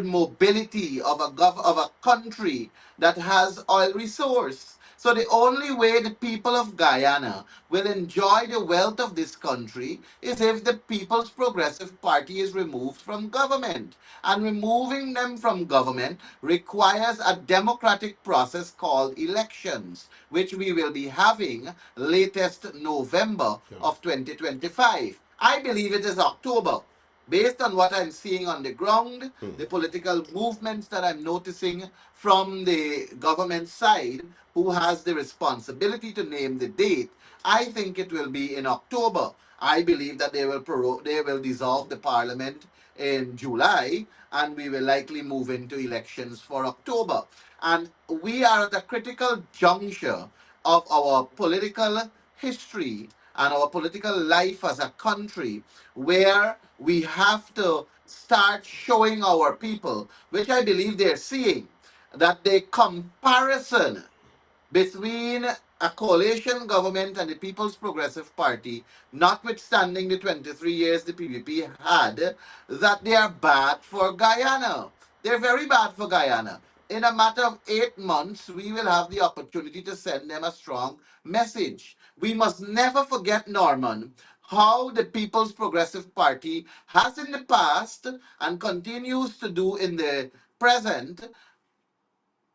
mobility of of a country that has oil resource. So the only way the people of Guyana will enjoy the wealth of this country is if the People's Progressive Party is removed from government. And removing them from government requires a democratic process called elections, which we will be having latest November of 2025. I believe it is October. Based on what I'm seeing on the ground, the political movements that I'm noticing from the government side, who has the responsibility to name the date, I think it will be in October. I believe that they will dissolve the parliament in July, and we will likely move into elections for October. And we are at a critical juncture of our political history and our political life as a country, where we have to start showing our people, which I believe they're seeing, that the comparison between a coalition government and the People's Progressive Party, notwithstanding the 23 years the PPP had, that they are bad for Guyana. They're very bad for Guyana. In a matter of 8 months, we will have the opportunity to send them a strong message. We must never forget, Norman, how the People's Progressive Party has in the past and continues to do in the present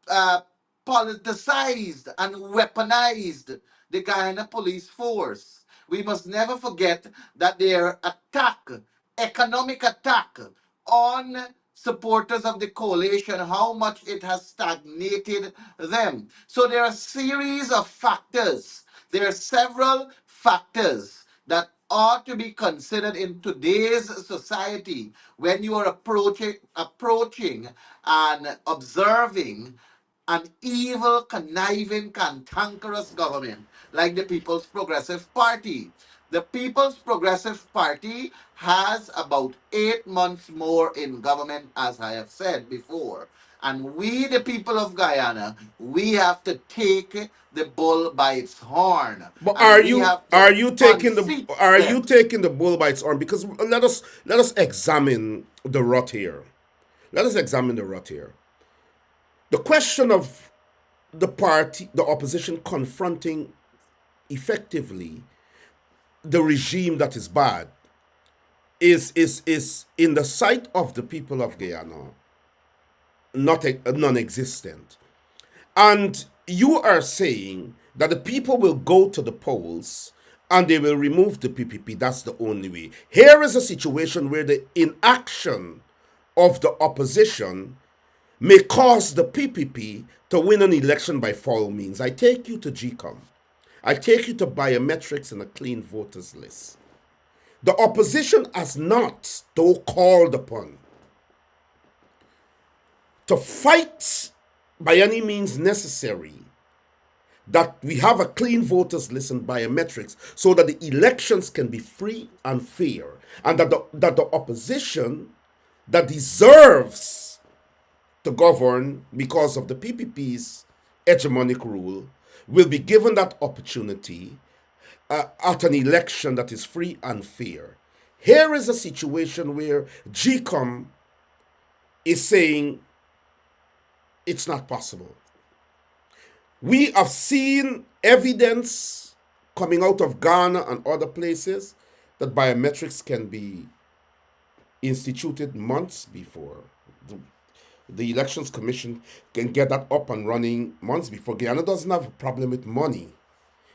uh, politicized and weaponized the Guyana police force. We must never forget that their attack, economic attack on supporters of the coalition, how much it has stagnated them. So there are a series of factors. There are several factors that ought to be considered in today's society when you are approaching and observing an evil, conniving, cantankerous government like the People's Progressive Party. The People's Progressive Party has about 8 months more in government, as I have said before. And we, the people of Guyana, we have to take the bull by its horn, But and we have to unseat are you them. taking the bull by its horn? Because let us examine the rot here. Let us examine the rot here. The question of the opposition confronting effectively the regime that is bad is in the sight of the people of Guyana not non-existent. And you are saying that the people will go to the polls and they will remove the PPP. That's the only way. Here is a situation where the inaction of the opposition may cause the PPP to win an election by foul means. I take you to GECOM. I take you to biometrics and a clean voters list. The opposition has not, though called upon, to fight by any means necessary that we have a clean voters list and biometrics so that the elections can be free and fair, and that the opposition that deserves to govern because of the PPP's hegemonic rule will be given that opportunity at an election that is free and fair. Here is a situation where GECOM is saying it's not possible. We have seen evidence coming out of Ghana and other places that biometrics can be instituted months before. The Elections Commission can get that up and running months before. Guyana doesn't have a problem with money.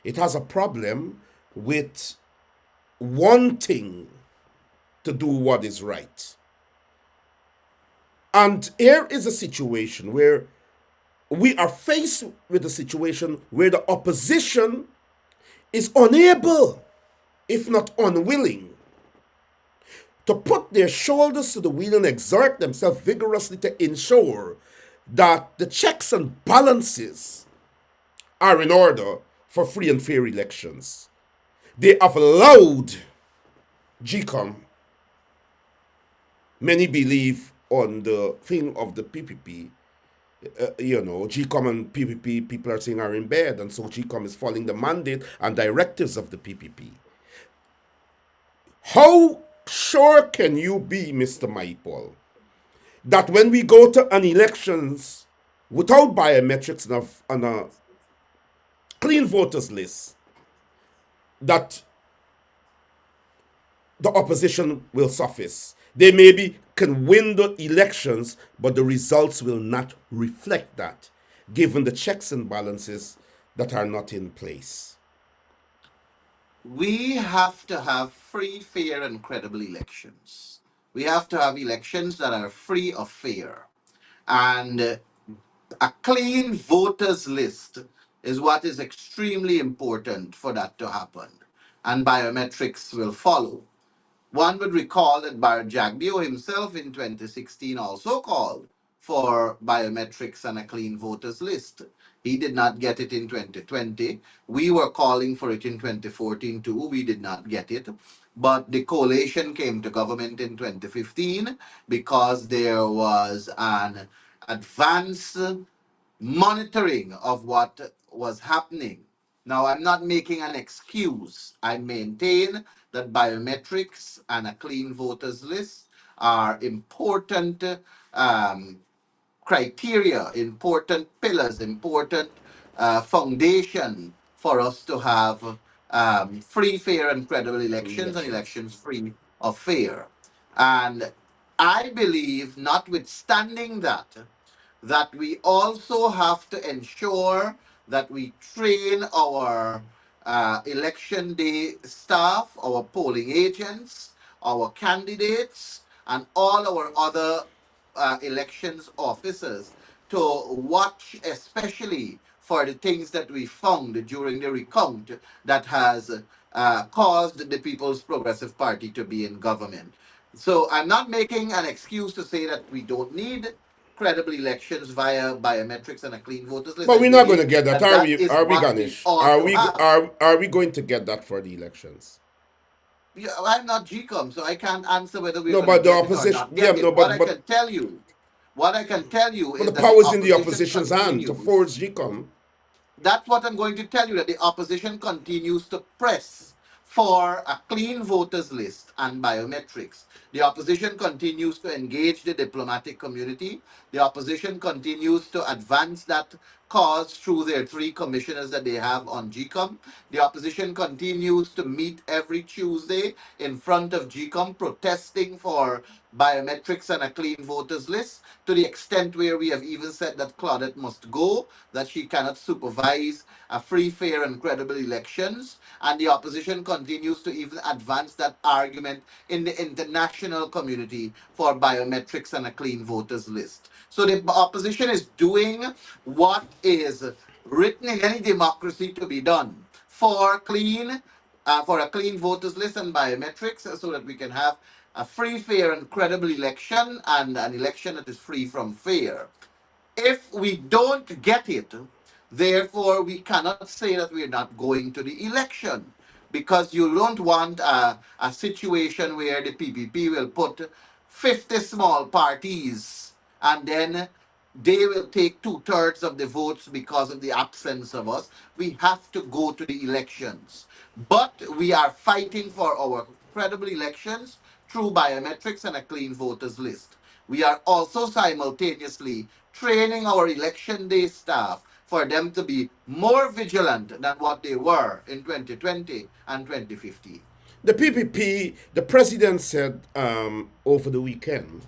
It has a problem with wanting to do what is right. And here is a situation where we are faced with a situation where the opposition is unable, if not unwilling, to put their shoulders to the wheel and exert themselves vigorously to ensure that the checks and balances are in order for free and fair elections. They have allowed GECOM, many believe on the thing of the PPP, GECOM and PPP, people are saying are in bed, and so GECOM is following the mandate and directives of the PPP. How sure can you be, Mr. Mahipaul, that when we go to an elections without biometrics and a clean voters list, that the opposition will suffice? They maybe can win the elections, but the results will not reflect that, given the checks and balances that are not in place. We have to have free, fair, and credible elections. We have to have elections that are free of fear. And a clean voters list is what is extremely important for that to happen. And biometrics will follow. One would recall that Bharat Jagdeo himself in 2016 also called for biometrics and a clean voters list. He did not get it in 2020. We were calling for it in 2014 too. We did not get it. But the coalition came to government in 2015 because there was an advance monitoring of what was happening. Now, I'm not making an excuse. I maintain that biometrics and a clean voters list are important um, criteria, important pillars, important foundation for us to have free, fair, and credible elections and Elections. elections free of fear. And I believe, notwithstanding that, that we also have to ensure that we train our election day staff, our polling agents, our candidates, and all our other elections officers to watch especially for the things that we found during the recount that has caused the People's Progressive Party to be in government. So I'm not making an excuse to say that we don't need credible elections via biometrics and a clean voters list. But I we're not going to believe get that, that are that we? is Are we, what we Ganesh? ought Are to we? have. Are we going to get that for the elections? Yeah, I'm not GCOM, so I can't answer whether we're No, going to but the get it or opposition. not Yeah, get no, it. What I can tell you but is the that the power is in the opposition opposition's hand to continues. force GECOM. That's what I'm going to tell you, that the opposition continues to press for a clean voters list and biometrics. The opposition continues to engage the diplomatic community. The opposition continues to advance that cause through their three commissioners that they have on GECOM. The opposition continues to meet every Tuesday in front of GECOM protesting for biometrics and a clean voters list, to the extent where we have even said that Claudette must go, that she cannot supervise a free, fair, and credible elections. And the opposition continues to even advance that argument in the international community for biometrics and a clean voters list. So the opposition is doing what is written in any democracy to be done for a clean voters list and biometrics, so that we can have a free, fair, and credible election, and an election that is free from fear. If we don't get it, therefore, we cannot say that we're not going to the election, because you don't want a situation where the PPP will put 50 small parties and then they will take two-thirds of the votes because of the absence of us. We have to go to the elections. But we are fighting for our credible elections through biometrics and a clean voters list. we are also simultaneously training our election day staff for them to be more vigilant than what they were in 2020 and 2015. The PPP, the president said over the weekend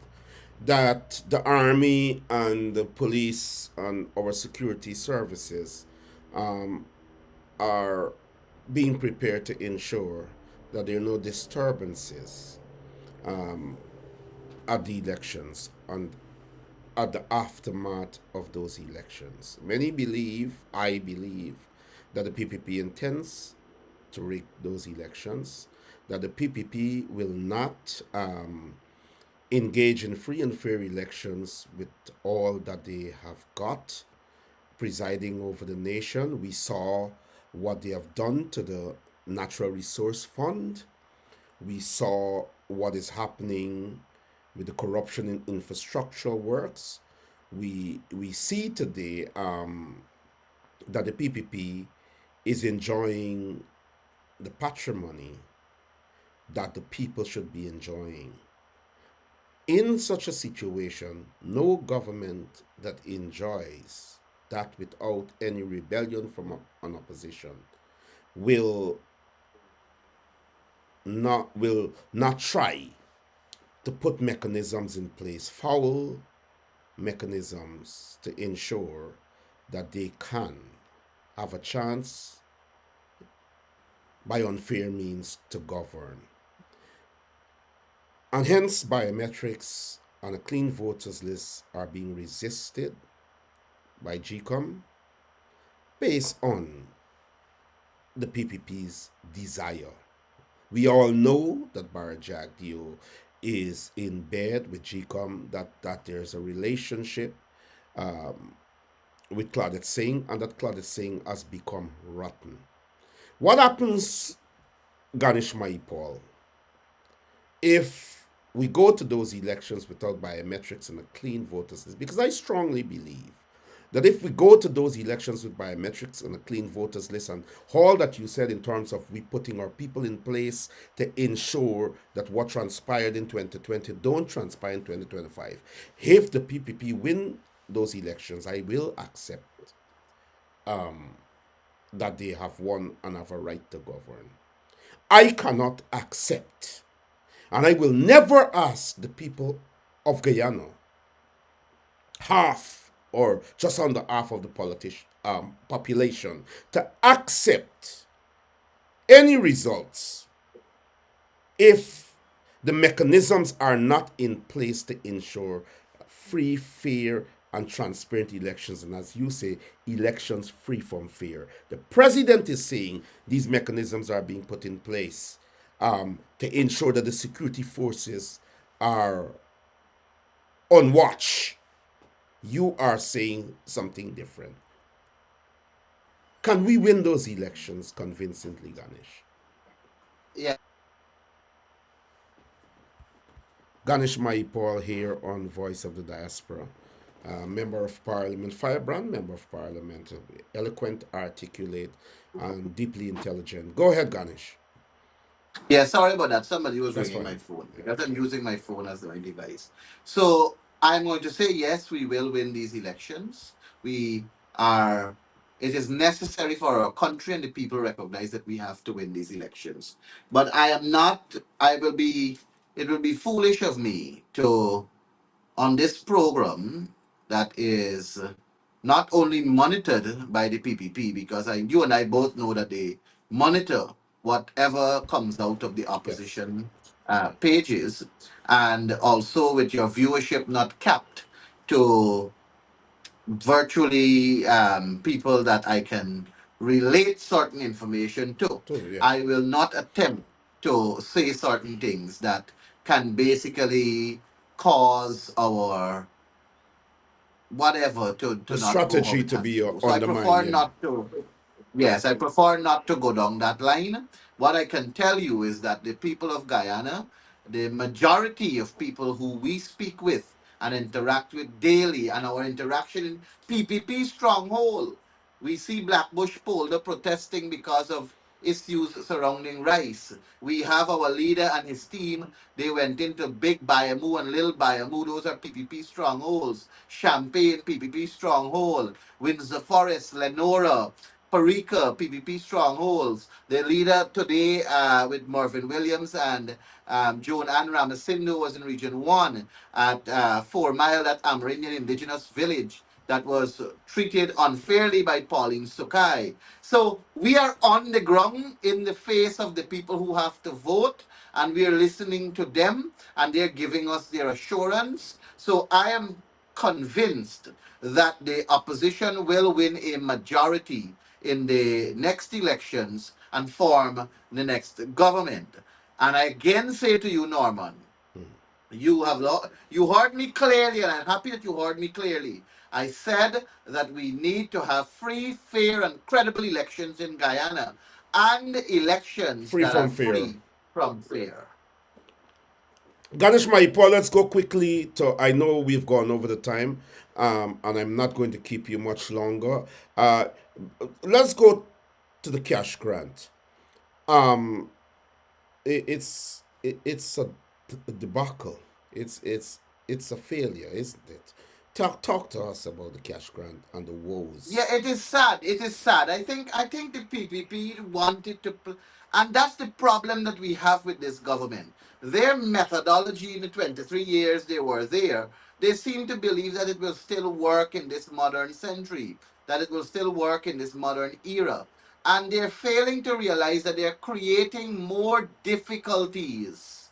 that the army and the police and our security services um, are being prepared to ensure that there are no disturbances at the elections and at the aftermath of those elections. Many believe, I believe, that the PPP intends to rig those elections, that the PPP will not engage in free and fair elections with all that they have got presiding over the nation. We saw what they have done to the Natural Resource Fund. We saw what is happening with the corruption in infrastructural works. We see today that the PPP is enjoying the patrimony that the people should be enjoying. In such a situation, no government that enjoys that without any rebellion from an opposition will not try to put mechanisms in place, foul mechanisms to ensure that they can have a chance by unfair means to govern. And hence, biometrics and a clean voters list are being resisted by GECOM based on the PPP's desire. We all know that Barajagdio is in bed with GECOM, that there's a relationship with Claudette Singh, and that Claudette Singh has become rotten. What happens, Ganesh Mahipaul, if we go to those elections without biometrics and a clean voters list? Because I strongly believe that if we go to those elections with biometrics and a clean voters list and all that you said in terms of we putting our people in place to ensure that what transpired in 2020 don't transpire in 2025, if the PPP win those elections, I will accept that they have won and have a right to govern. I cannot accept, and I will never ask the people of Guyana, half or just under half of the population, to accept any results if the mechanisms are not in place to ensure free, fair, and transparent elections. And as you say, elections free from fear. The president is saying these mechanisms are being put in place to ensure that the security forces are on watch. You are saying something different. Can we win those elections convincingly, Ganesh? Yeah. Ganesh Mahipaul here on Voice of the Diaspora. Member of Parliament, firebrand member of Parliament, eloquent, articulate, and deeply intelligent. Go ahead, Ganesh. Yeah, sorry about that. Somebody was That's ringing fine. my phone because I'm using my phone as my device. So I'm going to say yes, we will win these elections. We are. It is necessary for our country and the people recognize that we have to win these elections. But I am not. I will be. It will be foolish of me to on this program that is not only monitored by the PPP, because you and I both know that they monitor whatever comes out of the Yes. opposition pages, and also with your viewership not capped to virtually people that I can relate certain information to. Totally, yeah. I will not attempt to say certain things that can basically cause our whatever to The not go how strategy it to has be to go. So I undermined, prefer yeah. not to. Yes, I prefer not to go down that line. What I can tell you is that the people of Guyana, the majority of people who we speak with and interact with daily, and our interaction in PPP stronghold, we see Blackbush Polder protesting because of issues surrounding rice. We have our leader and his team. They went into Big Bayamou and Little Bayamou. Those are PPP strongholds. Champagne, PPP stronghold. Windsor Forest, Lenora, Parika, PPP strongholds. The leader today with Marvin Williams and Joan Ann Ramasindu was in Region 1 at 4 Mile at Amerindian Indigenous Village that was treated unfairly by Pauline Sukai. So we are on the ground in the face of the people who have to vote, and we are listening to them, and they're giving us their assurance. So I am convinced that the opposition will win a majority in the next elections and form the next government. And I again say to you, Norman, you heard me clearly, and I'm happy that you heard me clearly. I said that we need to have free, fair, and credible elections in Guyana, and elections Free that are from fear. free from fear. Ganesh Mahipaul, let's go quickly to. I know we've gone over the time, and I'm not going to keep you much longer. Uh, let's go to the cash grant. Um, it's a debacle. It's a failure, isn't it? Talk to us about the cash grant and the Yeah, woes. it is sad. It is sad. I think the PPP wanted to, and that's the problem that we have with this government. Their methodology in the 23 years they were there, they seem to believe that it will still work in this modern century, that it will still work in this modern era, and they're failing to realize that they're creating more difficulties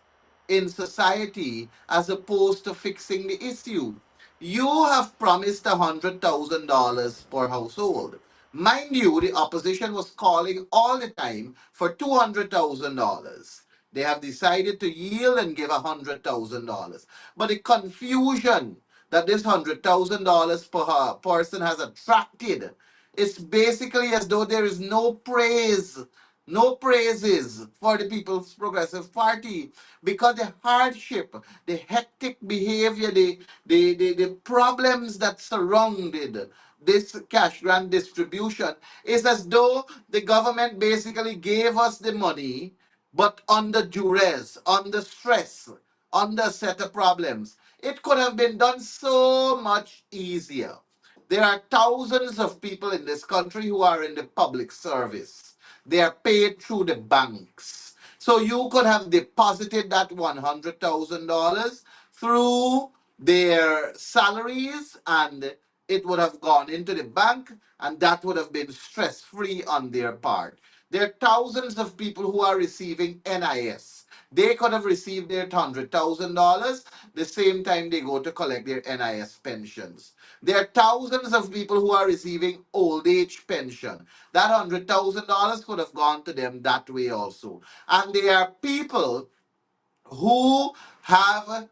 in society as opposed to fixing the issue. You have promised $100,000 per household. Mind you, the opposition was calling all the time for $200,000. They have decided to yield and give $100,000. But the confusion that this $100,000 per person has attracted, it's basically as though there is no praises for the People's Progressive Party, because the hardship, the hectic behavior, the problems that surrounded this cash grant distribution is as though the government basically gave us the money, but under duress, under stress, under a set of problems. It could have been done so much easier. There are thousands of people in this country who are in the public service. They are paid through the banks. So you could have deposited that $100,000 through their salaries, and it would have gone into the bank, and that would have been stress free on their part. There are thousands of people who are receiving NIS. They could have received their $100,000 the same time they go to collect their NIS pensions. There are thousands of people who are receiving old age pension. That $100,000 could have gone to them that way also. And there are people who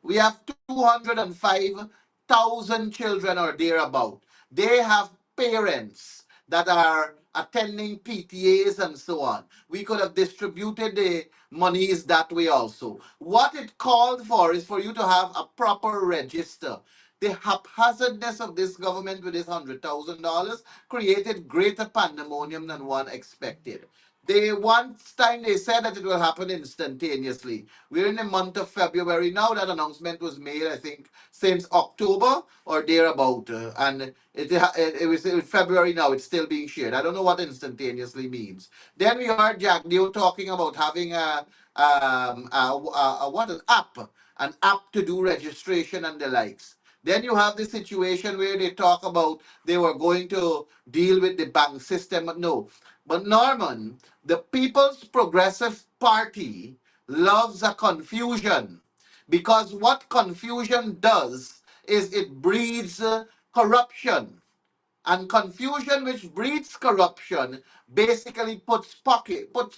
we have 205,000 children or thereabout. They have parents that are attending PTAs and so on. We could have distributed the monies that way also. What it called for is for you to have a proper register. The haphazardness of this government with this $100,000 created greater pandemonium than one expected. They once time they said that it will happen instantaneously. We're in the month of February now. That announcement was made, I think, since October or thereabout, and it was in February now. It's still being shared. I don't know what instantaneously means. Then we heard Jack Dio talking about having what an app to do registration and the likes. Then you have the situation where they talk about they were going to deal with the bank system. No. But Norman, the People's Progressive Party loves a confusion, because what confusion does is it breeds corruption. And confusion which breeds corruption basically puts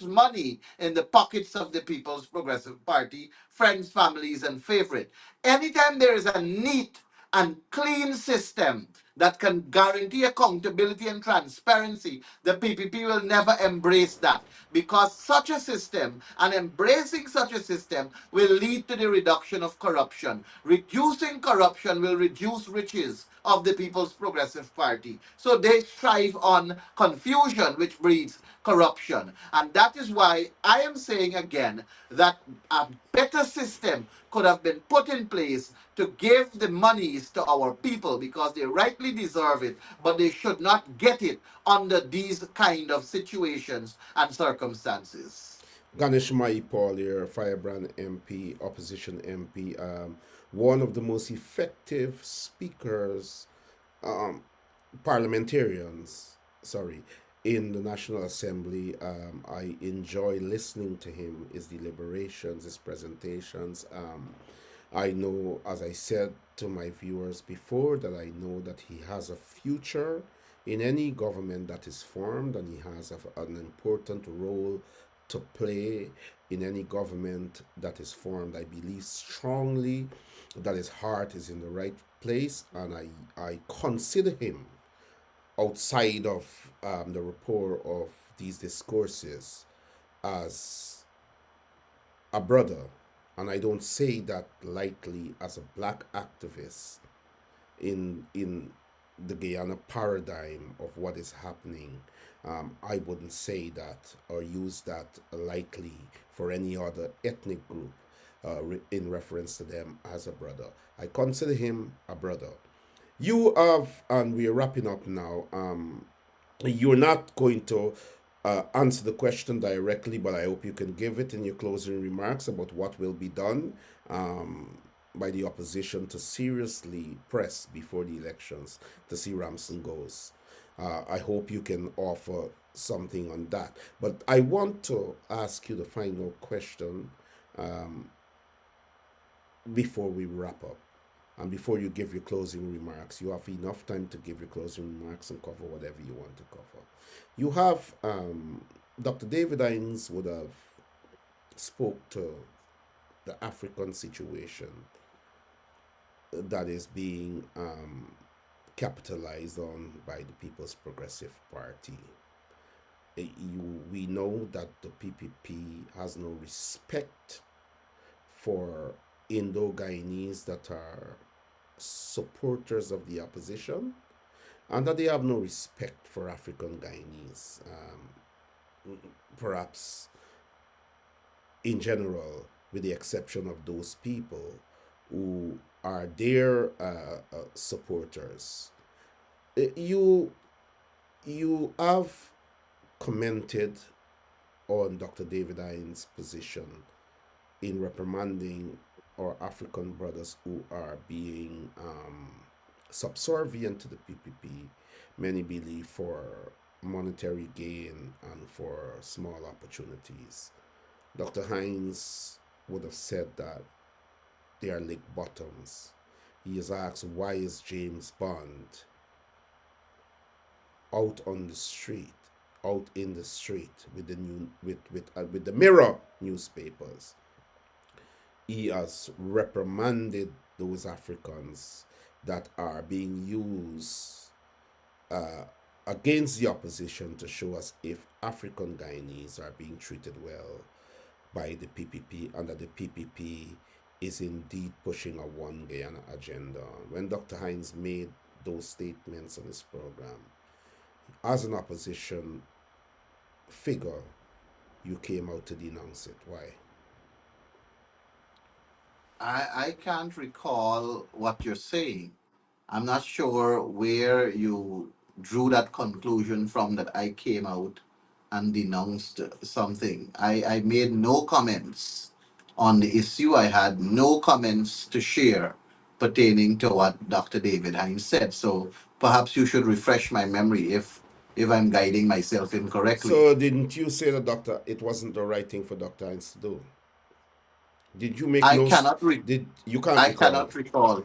money in the pockets of the People's Progressive Party, friends, families, and favorite. Anytime there is a neat and clean system that can guarantee accountability and transparency, the PPP will never embrace that, because such a system and embracing such a system will lead to the reduction of corruption. Reducing corruption will reduce riches of the People's Progressive Party. So they strive on confusion, which breeds corruption. And that is why I am saying again that a better system could have been put in place to give the monies to our people because they rightly deserve it, but they should not get it under these kind of situations and circumstances. Ganesh Mahipaul here, Firebrand MP, opposition MP, one of the most effective speakers, um, parliamentarians, sorry, in the National Assembly. I enjoy listening to him, his deliberations, his presentations. I know, as I said to my viewers before, that I know that he has a future in any government that is formed, and he has an important role to play in any government that is formed. I believe strongly that his heart is in the right place, and I consider him outside of the rapport of these discourses as a brother. And I don't say that lightly as a black activist in the Guyana paradigm of what is happening. I wouldn't say that or use that lightly for any other ethnic group in reference to them as a brother. I consider him a brother. You have, and we're wrapping up now. You're not going to answer the question directly, but I hope you can give it in your closing remarks about what will be done by the opposition to seriously press before the elections to see Ramson goes. I hope you can offer something on that. But I want to ask you the final question before we wrap up. And before you give your closing remarks, you have enough time to give your closing remarks and cover whatever you want to cover. You have, Dr. David Hines would have spoke to the African situation that is being capitalized on by the People's Progressive Party. We know that the PPP has no respect for Indo-Guyanese that are supporters of the opposition, and that they have no respect for African Guyanese, perhaps in general, with the exception of those people who are their supporters. You have commented on Dr. David Hines' position in reprimanding our African brothers who are being subservient to the PPP, many believe for monetary gain and for small opportunities. Dr. Hines would have said that they are lick bottoms. He is asked, why is James Bond out in the street with the Mirror newspapers? He has reprimanded those Africans that are being used against the opposition to show us if African Guyanese are being treated well by the PPP, and that the PPP is indeed pushing a one Guyana agenda. When Dr. Hines made those statements on his program, as an opposition figure, you came out to denounce it. Why? I can't recall what you're saying. I'm not sure where you drew that conclusion from that I came out and denounced something. I made no comments on the issue. I had no comments to share pertaining to what Dr. David Hines said. So perhaps you should refresh my memory if I'm guiding myself incorrectly. So didn't you say that it wasn't the right thing for Dr. Hines to do? Did you make I no? cannot re- Did you can't I recall? cannot recall.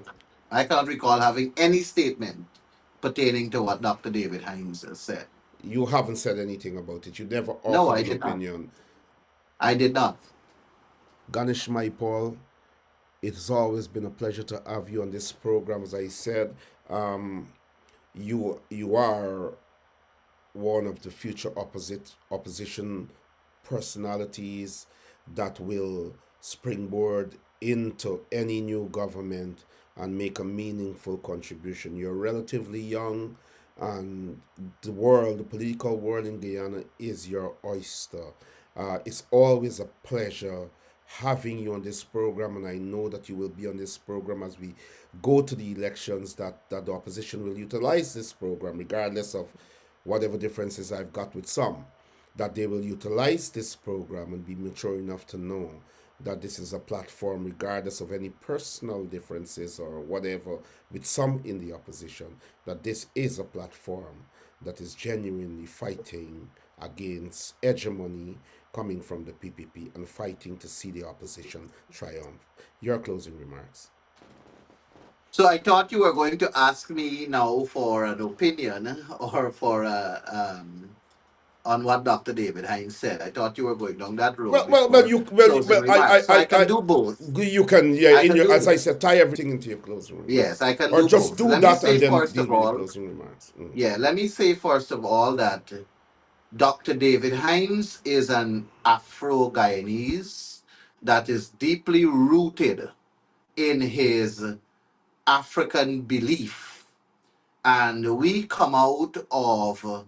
I cannot recall having any statement pertaining to what Dr. David Hines has said. You haven't said anything about it. You never No, offered I an did not. opinion. I did not. Ganesh Mahipaul, it has always been a pleasure to have you on this program. As I said, you are one of the future opposition personalities that will springboard into any new government and make a meaningful contribution. You're relatively young, and the world, the political world in Guyana is your oyster. It's always a pleasure having you on this program, and I know that you will be on this program as we go to the elections, that the opposition will utilize this program, regardless of whatever differences I've got with some, that they will utilize this program and be mature enough to know that this is a platform, regardless of any personal differences or whatever, with some in the opposition, that this is a platform that is genuinely fighting against hegemony coming from the PPP and fighting to see the opposition triumph. Your closing remarks. So I thought you were going to ask me now for an opinion or for on what Dr. David Hines said. I thought you were going down that road before closing remarks. So I can do both. You can, yeah, I in can your, do as I both. said, tie everything into your closing Yes, remarks, I can or do just both. do Let me that say and then first deal of with the all, closing remarks. yeah, let me say first of all that Dr. David Hines is an Afro Guyanese that is deeply rooted in his African belief. And we come out of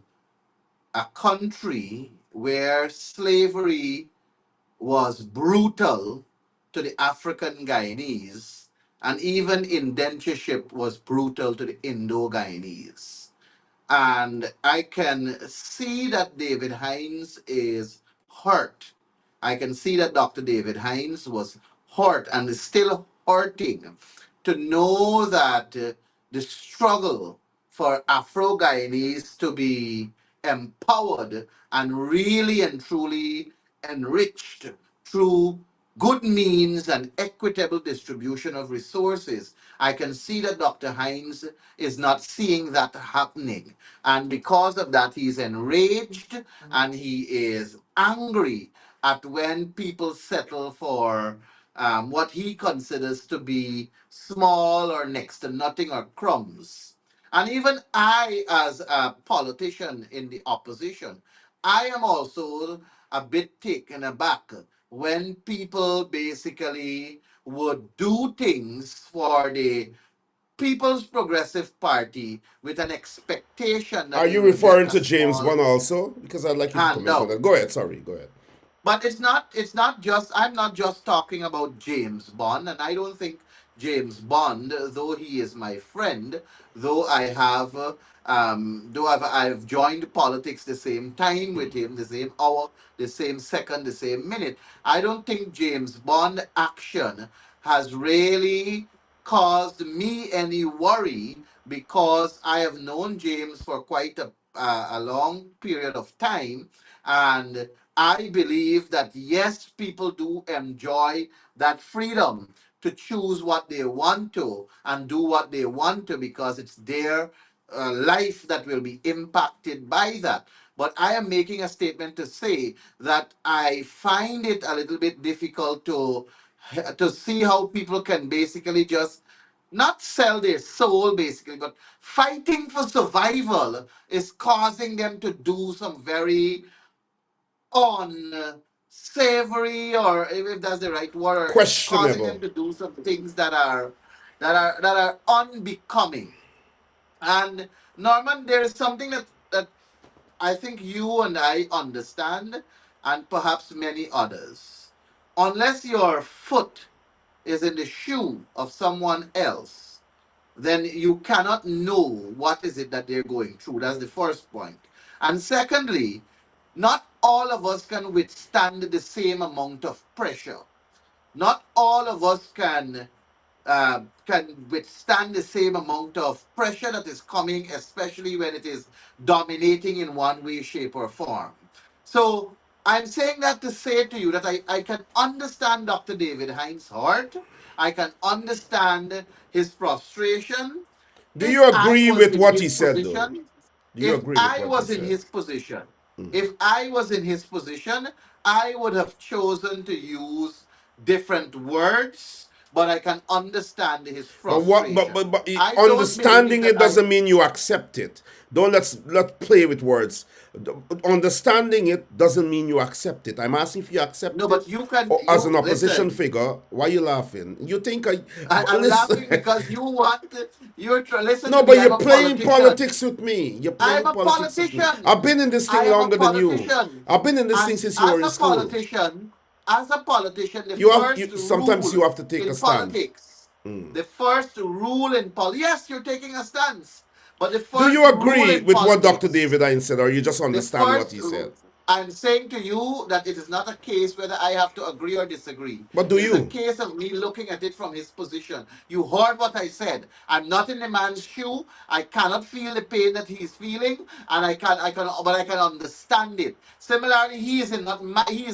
a country where slavery was brutal to the African Guyanese, and even indentureship was brutal to the Indo Guyanese. And I can see that David Hines is hurt. I can see that Dr. David Hines was hurt and is still hurting to know that the struggle for Afro Guyanese to be empowered and really and truly enriched through good means and equitable distribution of resources. I can see that Dr. Hines is not seeing that happening. And because of that, he's enraged and he is angry at when people settle for what he considers to be small or next to nothing or crumbs. And even I, as a politician in the opposition, I am also a bit taken aback when people basically would do things for the People's Progressive Party with an expectation that Are they you will get referring a to James small Bond also? Because I'd like you to comment on handout. that. Go ahead. Sorry. Go ahead. But it's not just, I'm not just talking about James Bond, and I don't think James Bond, though he is my friend, though I've joined politics the same time with him, the same hour, the same second, the same minute. I don't think James Bond action has really caused me any worry, because I have known James for quite a long period of time, and I believe that yes, people do enjoy that freedom to choose what they want to and do what they want to, because it's their life that will be impacted by that. But I am making a statement to say that I find it a little bit difficult to see how people can basically just not sell their soul, basically, but fighting for survival is causing them to do some very unsavory, or if that's the right word, it's causing them Questionable. to do some things that are unbecoming. And Norman, there is something that I think you and I understand, and perhaps many others. Unless your foot is in the shoe of someone else, then you cannot know what is it that they're going through. That's the first point. And secondly, not all of us can withstand the same amount of pressure. Not all of us can withstand the same amount of pressure that is coming, especially when it is dominating in one way, shape, or form. So I'm saying that to say to you that I can understand Dr. David Hines' heart. I can understand his frustration. Do If you I agree was with in what he his said, though? position, Do you if agree with I what he was in said? his position, if I was in his position, I would have chosen to use different words but I can understand his But what? frustration. I don't believe Understanding that it doesn't mean you accept it. Don't let's play with words. Understanding it doesn't mean you accept it. I'm asking if you accept no, it, but you can, or as an you opposition listen. figure. Why you laughing? You think I? I'm Listen. laughing because you want, listen No, to me, but I'm you're a playing politician. politics with me. You're I'm playing a politics with me. politician. I've been in this I thing am a longer than you. politician. I've been in this thing And since you were in school. as a politician, the You have first sometimes you rule have to take a in stand. politics, the first rule in politics, yes, you're taking a stance, but the Do first you rule agree in with what Dr. politics, David Hine said, or you just the understand what first, he said? I'm saying to you that it is not a case whether I have to agree or disagree. But do It is a you? case of me looking at it from his position. You heard what I said. I'm not in the man's shoe. I cannot feel the pain that he's feeling, and but I can understand it. Similarly, he is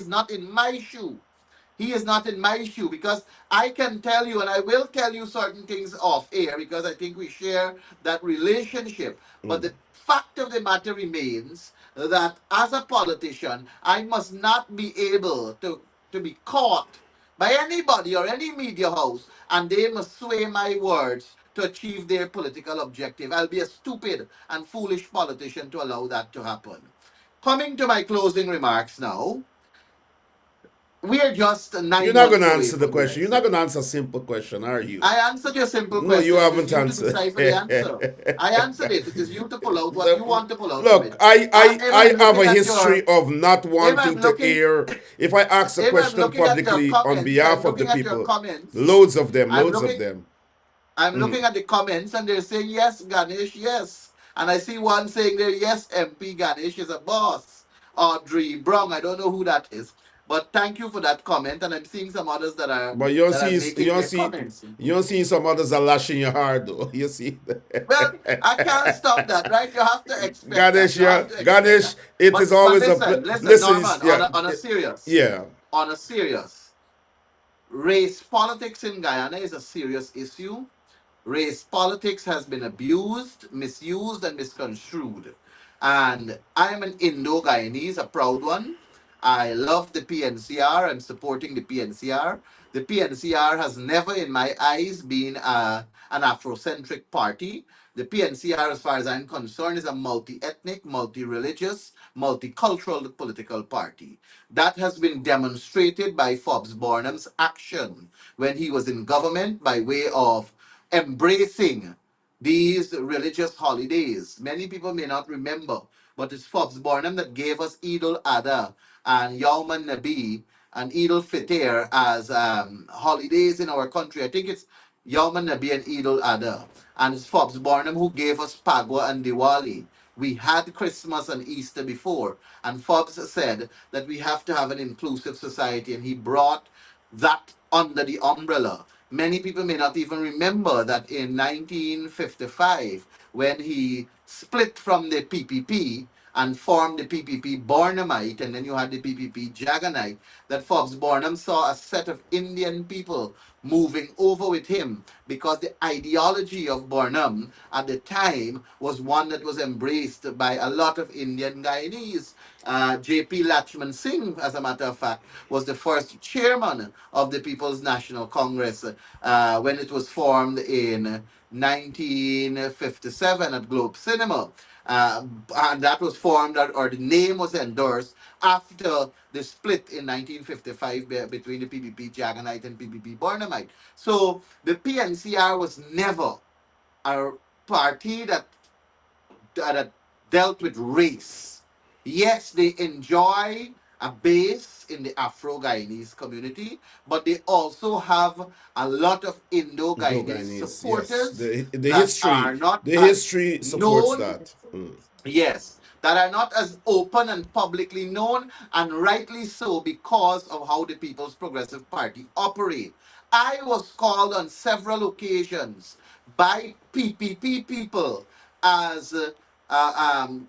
not in my shoe. He is not in my shoe because I can tell you, and I will tell you certain things off air because I think we share that relationship. But the fact of the matter remains that as a politician, I must not be able to be caught by anybody or any media house, and they must sway my words to achieve their political objective. I'll be a stupid and foolish politician to allow that to happen. Coming to my closing remarks now, we are just You're nine not going months to away answer the from the question. You're not election. going to answer a simple question, are you? I answered your simple No, you question. It is haven't you to answered. decipher the answer. I answered it. It is you to pull out what you want to pull out from Look, it. If I I'm have looking a at history of not if I'm wanting to looking, air. If I ask a if I'm question looking at your publicly on comments, behalf of the people, comments. loads of them, I'm loads of looking, them. I'm looking at the comments, and they're saying yes, Ganesh, yes. And I see one saying there, yes, MP Ganesh is a boss. Audrey Brown, I don't know who that is, but thank you for that comment. And I'm seeing some others But you don't that are see, making their comments. you don't see some others are lashing your hard though. You see, Well, I can't stop that, right? You have to expect that. Ganesh, You have yeah, to expect Ganesh. that. It is But always a listen, listen. Norman. Yeah, yeah. On a serious, race politics in Guyana is a serious issue. Race politics has been abused, misused, and misconstrued. And I am an Indo Guyanese, a proud one. I love the PNCR. I'm supporting the PNCR. The PNCR has never, in my eyes, been an Afrocentric party. The PNCR, as far as I'm concerned, is a multi ethnic, multi religious, multicultural political party. That has been demonstrated by Forbes Barnum's action when he was in government by way of embracing these religious holidays. Many people may not remember, but it's Forbes Barnum that gave us Eid al-Adha and Yawm al-Nabi and Eid al-Fitr as holidays in our country. I think it's Yawm al-Nabi and Eid al-Adha. And it's Forbes Barnum who gave us Pagwa and Diwali. We had Christmas and Easter before, and Forbes said that we have to have an inclusive society, and he brought that under the umbrella. Many people may not even remember that in 1955, when he split from the PPP and formed the PPP Barnumite, and then you had the PPP Jaganite, that Forbes Barnum saw a set of Indian people moving over with him because the ideology of Barnum at the time was one that was embraced by a lot of Indian Guyanese. J.P. Lachman Singh, as a matter of fact, was the first chairman of the People's National Congress when it was formed in 1957 at Globe Cinema. And that was formed, or the name was endorsed after the split in 1955 between the PPP Jaganite and PPP Barnumite. So the PNCR was never a party that dealt with race. Yes, they enjoy a base in the Afro Guyanese community, but they also have a lot of Indo Guyanese Doganis, yes. supporters The that history, are not the as history supports known. that. Yes, that are not as open and publicly known, and rightly so because of how the People's Progressive Party operate. I was called on several occasions by PPP people as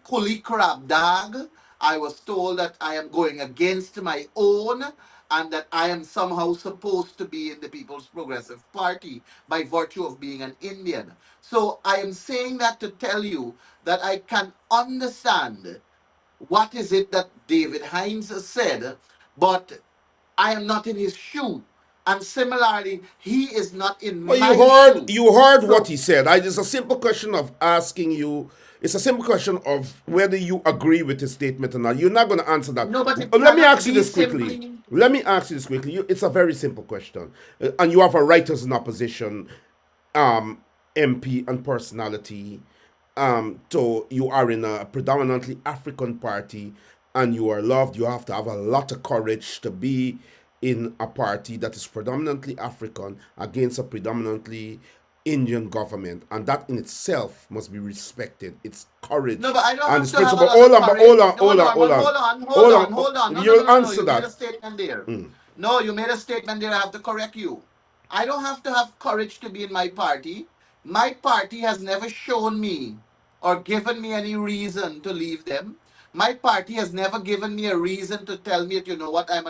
Kuli Crab Dag. I was told that I am going against my own and that I am somehow supposed to be in the People's Progressive Party by virtue of being an Indian. So I am saying that to tell you that I can understand what is it that David Hines said, but I am not in his shoe. And similarly, he is not in Well, my shoe. you heard what So, he said. It's a simple question of asking you. It's a simple question of whether you agree with his statement or not. You're not going to answer that. no, but it Let me cannot ask you be this quickly. simply. Let me ask you this quickly. It's a very simple question, and you have a writers in opposition, MP and personality. So you are in a predominantly African party, and you are loved. You have to have a lot of courage to be in a party that is predominantly African against a predominantly Indian government, and that in itself must be respected. It's No, courage but I don't and have it's to have a principle. lot Hold of on, but courage. No, hold Norman, on, hold on, hold hold on. on. No, no, no, You'll no, no. answer You made a that. statement there. No, you made a statement there. I have to correct you. I don't have to have courage to be in my party. My party has never shown me or given me any reason to leave them. My party has never given me a reason to tell me that, you know what, I'm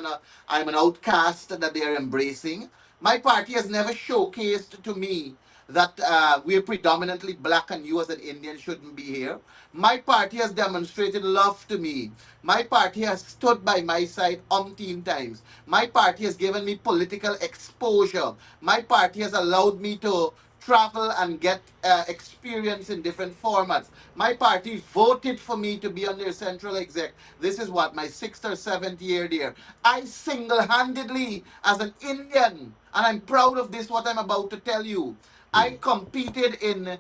an outcast that they are embracing. My party has never showcased to me that we're predominantly black and you as an Indian shouldn't be here. My party has demonstrated love to me. My party has stood by my side umpteen times. My party has given me political exposure. My party has allowed me to travel and get experience in different formats. My party voted for me to be on their central exec. This is what, my sixth or seventh year there. I single handedly, as an Indian, and I'm proud of this, what I'm about to tell you, I competed in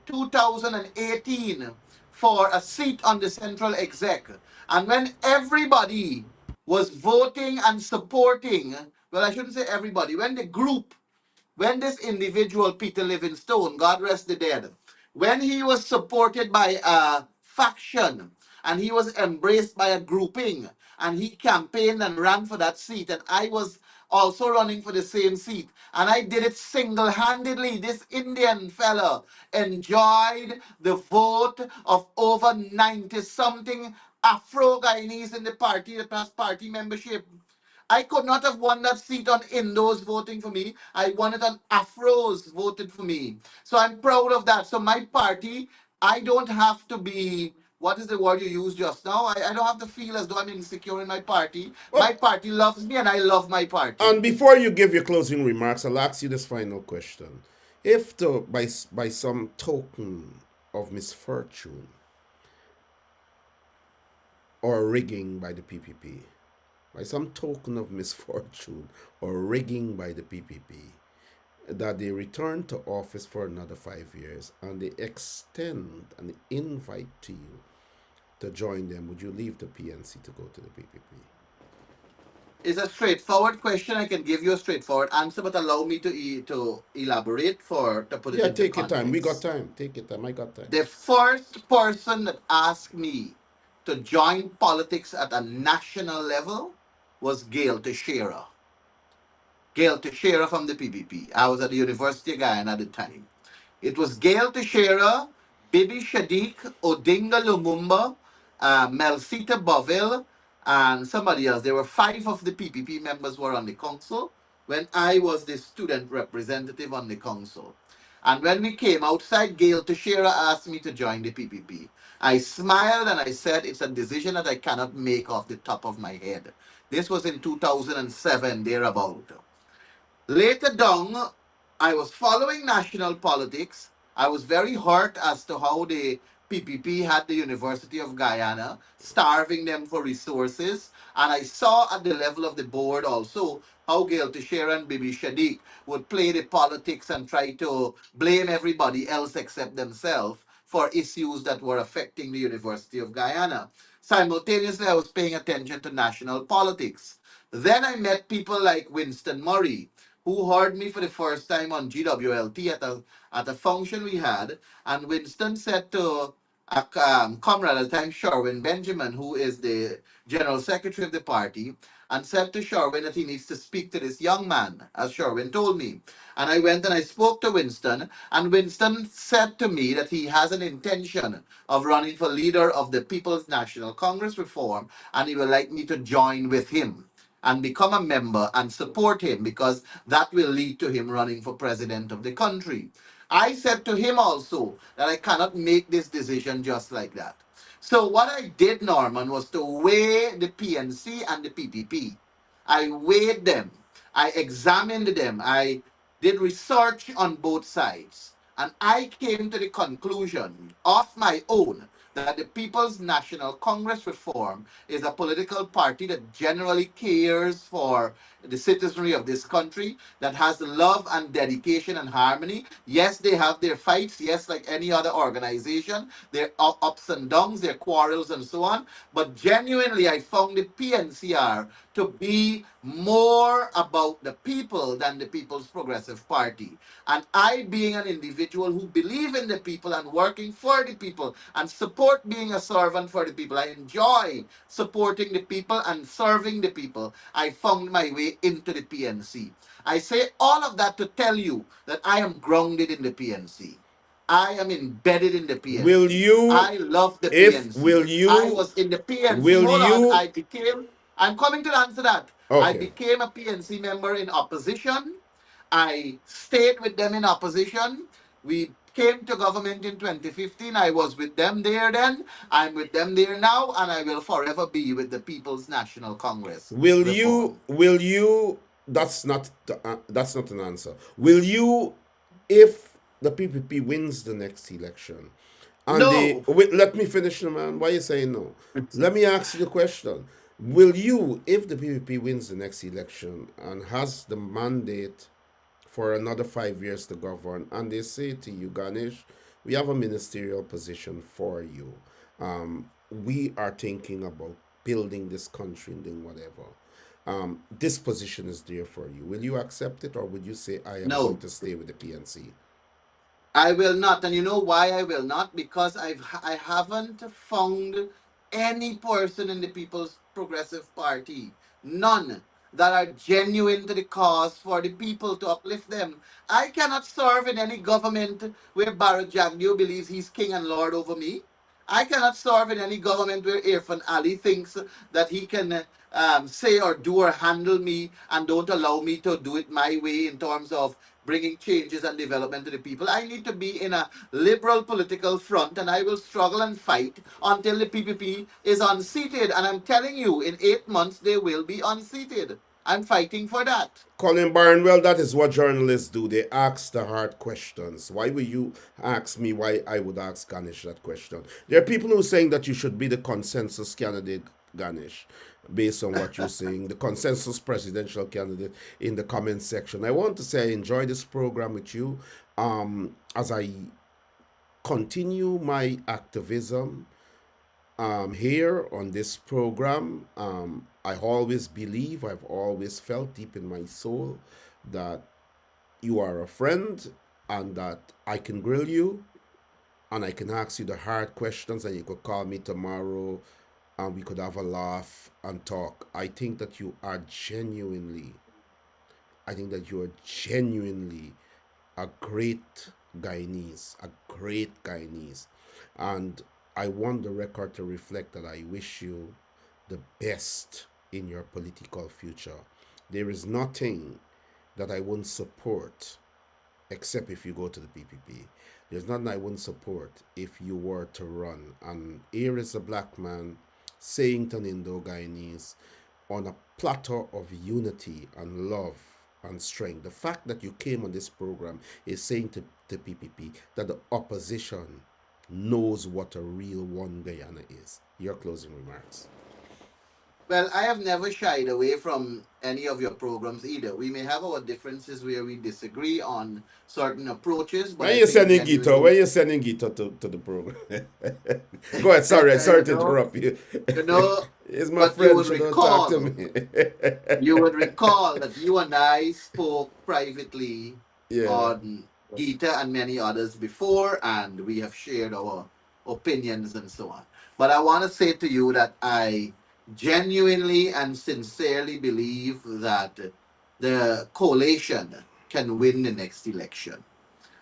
2018 for a seat on the central exec. And when everybody was voting and supporting, well, I shouldn't say everybody, when the group, when this individual, Peter Livingstone, God rest the dead, when he was supported by a faction and he was embraced by a grouping and he campaigned and ran for that seat, and I was also running for the same seat, and I did it single-handedly. This Indian fella enjoyed the vote of over 90 something Afro Guyanese in the party that has party membership. I could not have won that seat on Indos voting for me. I won it on Afros voted for me. So I'm proud of that. So my party, I don't have to be, what is the word you used just now? I don't have to feel as though I'm insecure in my party. My Well, party loves me and I love my party. and before you give your closing remarks, I'll ask you this final question: if by some token of misfortune or rigging by the PPP, by some token of misfortune or rigging by the PPP, that they return to office for another 5 years and they extend an invite to you to join them, would you leave the PNC to go to the PPP? It's a straightforward question. I can give you a straightforward answer, but allow me to to elaborate for to put it Yeah, into take your time. We got context. time. Take your time. I got time. The first person that asked me to join politics at a national level was Gail Teixeira. Gail Teixeira from the PPP. I was at the University of Guyana at the time. It was Gail Teixeira, Bibi Shadiq, Odinga Lumumba, Melsita Boville, and somebody else. There were five of the PPP members were on the council when I was the student representative on the council. And when we came outside, Gail Teixeira asked me to join the PPP. I smiled and I said, it's a decision that I cannot make off the top of my head. This was in 2007, thereabout. Later down, I was following national politics. I was very hurt as to how the PPP had the University of Guyana, starving them for resources. And I saw at the level of the board also how Gail Teixeira and Bibi Shadiq would play the politics and try to blame everybody else except themselves for issues that were affecting the University of Guyana. Simultaneously, I was paying attention to national politics. Then I met people like Winston Murray, who heard me for the first time on GWLT at a function we had. And Winston said to a comrade at the time, Sherwin Benjamin, who is the general secretary of the party, and said to Sherwin that he needs to speak to this young man, as Sherwin told me. And I went and I spoke to Winston, and Winston said to me that he has an intention of running for leader of the People's National Congress Reform, and he would like me to join with him and become a member and support him because that will lead to him running for president of the country. I said to him also that I cannot make this decision just like that. So what I did, Norman, was to weigh the PNC and the PPP. I weighed them. I examined them. I did research on both sides. And I came to the conclusion of my own that the People's National Congress Reform is a political party that generally cares for the citizenry of this country, that has love and dedication and harmony. Yes, they have their fights. Yes, like any other organization, their ups and downs, their quarrels, and so on. But genuinely, I found the PNCR to be more about the people than the People's Progressive Party. And I, being an individual who believe in the people and working for the people and support being a servant for the people, I enjoy supporting the people and serving the people. I found my way into the PNC. I say all of that to tell you that I am grounded in the PNC. I am embedded in the Will PNC. you, I love the if, PNC. I was in the PNC. will Hold on. you, I'm coming to answer that. I okay. became a PNC member in opposition. I stayed with them in opposition. We came to government in 2015. I was with them there then. I'm with them there now, and I will forever be with the People's National Congress reform. Will you, that's not an answer. Will you, if the PPP wins the next election, and they, No, wait, let me finish, man. Why are you saying no? Let me ask you the question. Will you, if the PPP wins the next election and has the mandate for another 5 years to govern, and they say to you, Ganesh, we have a ministerial position for you. We are thinking about building this country and doing whatever. This position is there for you. Will you accept it, or would you say, I am going no. to stay with the PNC? I will not, and you know why I will not? Because I haven't found any person in the People's Progressive Party, none, that are genuine to the cause for the people to uplift them. I cannot serve in any government where Barrett Jagdeo believes he's king and lord over me. I cannot serve in any government where Irfan Ali thinks that he can say or do or handle me and don't allow me to do it my way in terms of bringing changes and development to the people. I need to be in a liberal political front, and I will struggle and fight until the PPP is unseated. And I'm telling you, in 8 months, they will be unseated. I'm fighting for that. Colin Barnwell, that is what journalists do. They ask the hard questions. Why will you ask me why I would ask Ganesh that question? There are people who are saying that you should be the consensus candidate, Ganesh, based on what you're saying, the consensus presidential candidate in the comment section. I want to say I enjoy this program with you. As I continue my activism here on this program, I always believe, I've always felt deep in my soul that you are a friend and that I can grill you and I can ask you the hard questions and you could call me tomorrow and we could have a laugh and talk. I think that you are genuinely a great Guyanese. And I want the record to reflect that I wish you the best in your political future. There is nothing that I won't support except if you go to the PPP. There's nothing I wouldn't support if you were to run. And here is a black man saying to an Indo-Guyanese on a platter of unity and love and strength. The fact that you came on this program is saying to the PPP that the opposition knows what a real one Guyana is. Your closing remarks. Well, I have never shied away from any of your programs either. We may have our differences where we disagree on certain approaches, but When I you think sending Gito, genuinely, when you sending Gito to the program. Go ahead, sorry you to know, interrupt you. you know, He's my but you friend, would so don't talk to recall me. you would recall that you and I spoke privately Yeah. on Gita and many others before, and we have shared our opinions and so on. But I want to say to you that I genuinely and sincerely believe that the coalition can win the next election.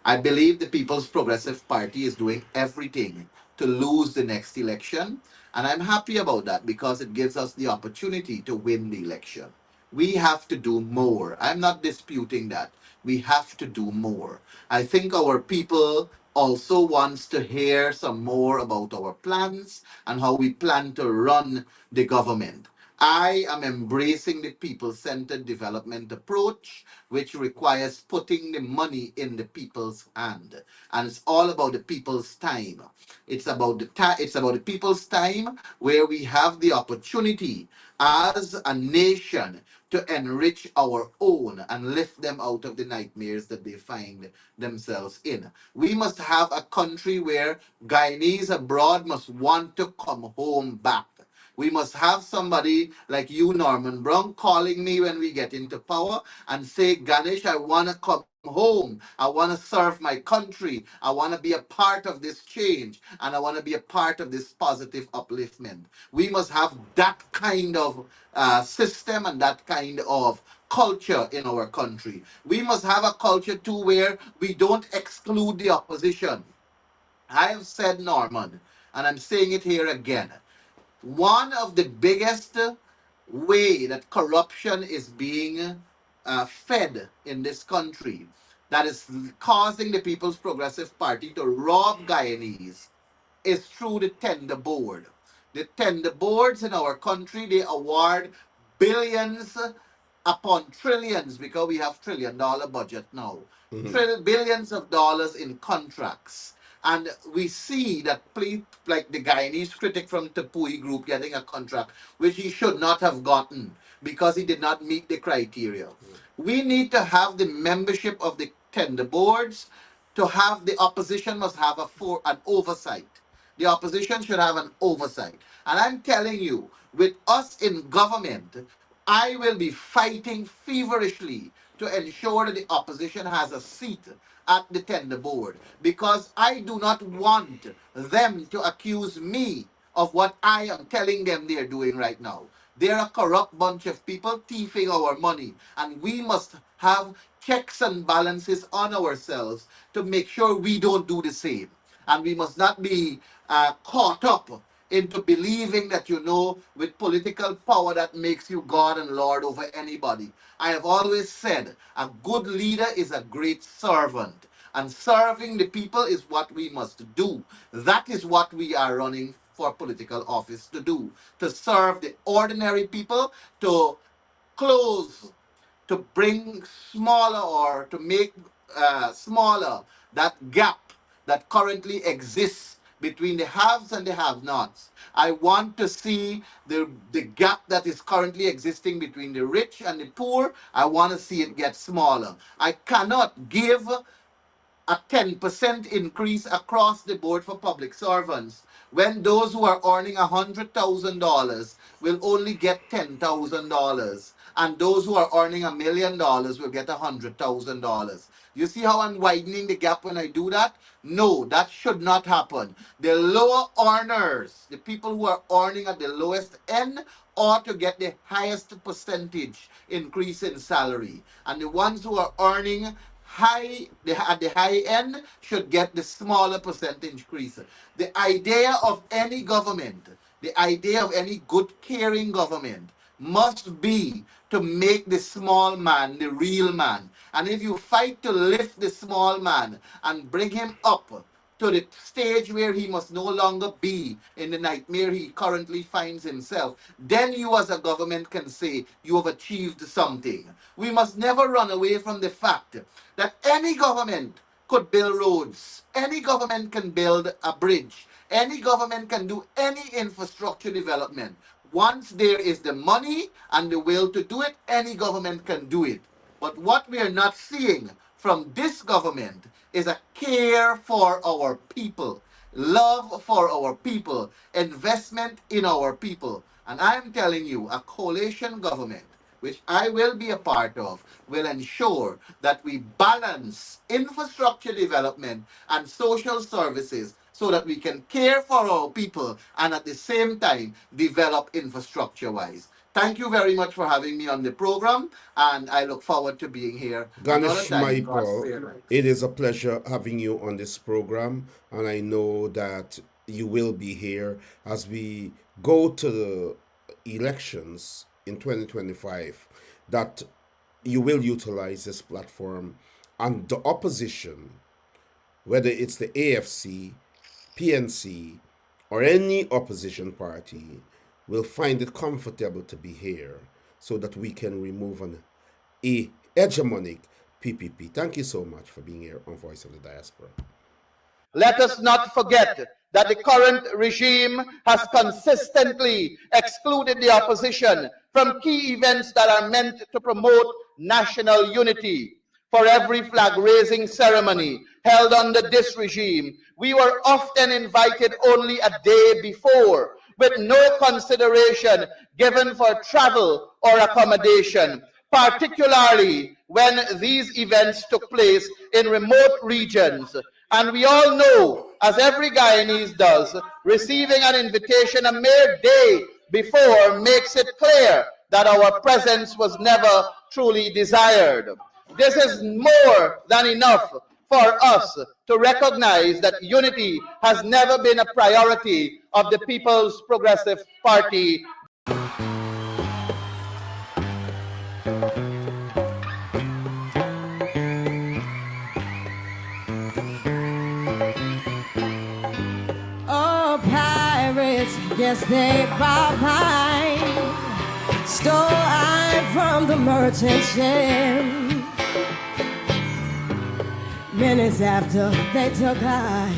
I believe the People's Progressive Party is doing everything to lose the next election. And I'm happy about that because it gives us the opportunity to win the election. We have to do more. I'm not disputing that. We have to do more. I think our people also wants to hear some more about our plans and how we plan to run the government. I am embracing the people centered development approach, which requires putting the money in the people's hand. And it's all about the people's time. It's about the people's time where we have the opportunity as a nation to enrich our own and lift them out of the nightmares that they find themselves in. We must have a country where Guyanese abroad must want to come home back. We must have somebody like you, Norman Brown, calling me when we get into power and say, Ganesh, I want to come home. I want to serve my country. I want to be a part of this change. And I want to be a part of this positive upliftment. We must have that kind of system and that kind of culture in our country. We must have a culture too where we don't exclude the opposition. I have said, Norman, and I'm saying it here again, one of the biggest way that corruption is being fed in this country that is causing the People's Progressive Party to rob Guyanese is through the tender board. The tender boards in our country, they award billions upon trillions, because we have $1 trillion budget now. Billions of dollars in contracts. And we see that like the Guyanese critic from Tepui Group getting a contract which he should not have gotten because he did not meet the criteria. We need to have the membership of the tender boards. To have the opposition must have an oversight. The opposition should have an oversight. And I'm telling you, with us in government, I will be fighting feverishly to ensure that the opposition has a seat at the tender board, because I do not want them to accuse me of what I am telling them they're doing right now. They're a corrupt bunch of people thieving our money, and we must have checks and balances on ourselves to make sure we don't do the same. And we must not be caught up into believing that, with political power that makes you God and Lord over anybody. I have always said a good leader is a great servant, and serving the people is what we must do. That is what we are running for political office to do, to serve the ordinary people, to close, to bring smaller, or to make smaller that gap that currently exists between the haves and the have-nots. I want to see the gap that is currently existing between the rich and the poor. I want to see it get smaller. I cannot give a 10% increase across the board for public servants when those who are earning $100,000 will only get $10,000, and those who are earning $1 million will get $100,000. You see how I'm widening the gap when I do that? No, that should not happen. The lower earners, the people who are earning at the lowest end, ought to get the highest percentage increase in salary, and the ones who are earning at the high end should get the smaller percentage increase. The idea of any government, the idea of any good caring government must be to make the small man the real man. And if you fight to lift the small man and bring him up to the stage where he must no longer be in the nightmare he currently finds himself, then you as a government can say you have achieved something. We must never run away from the fact that any government could build roads, any government can build a bridge, any government can do any infrastructure development. Once there is the money and the will to do it, any government can do it. But what we are not seeing from this government is a care for our people, love for our people, investment in our people. And I'm telling you, a coalition government, which I will be a part of, will ensure that we balance infrastructure development and social services so that we can care for our people and at the same time develop infrastructure wise. Thank you very much for having me on the program, and I look forward to being here another Ganesh time. God Mahipaul, spare it us. is a pleasure having you on this program, and I know that you will be here as we go to the elections in 2025, that you will utilize this platform, and the opposition, whether it's the AFC, PNC, or any opposition party, will find it comfortable to be here so that we can remove an hegemonic PPP. Thank you so much for being here on Voice of the Diaspora. Let us not forget that the current regime has consistently excluded the opposition from key events that are meant to promote national unity. For every flag-raising ceremony held under this regime, we were often invited only a day before, with no consideration given for travel or accommodation, particularly when these events took place in remote regions. And we all know, as every Guyanese does, receiving an invitation a mere day before makes it clear that our presence was never truly desired. This is more than enough for us to recognize that unity has never been a priority of the People's Progressive Party. Oh, pirates, yes, they robbed mine, stole I from the merchant ship. Minutes after they took I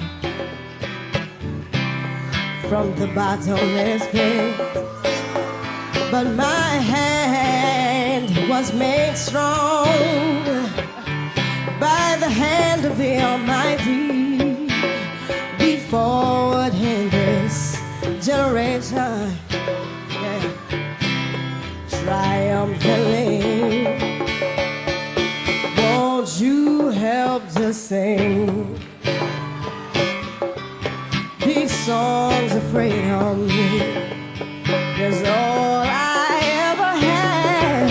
from the bottomless pit, but my hand was made strong by the hand of the Almighty. Be forward in this generation, yeah, triumphantly. Won't you help to sing these songs of freedom? Is all I ever had.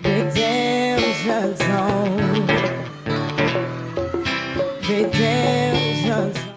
Redemption song, redemption song.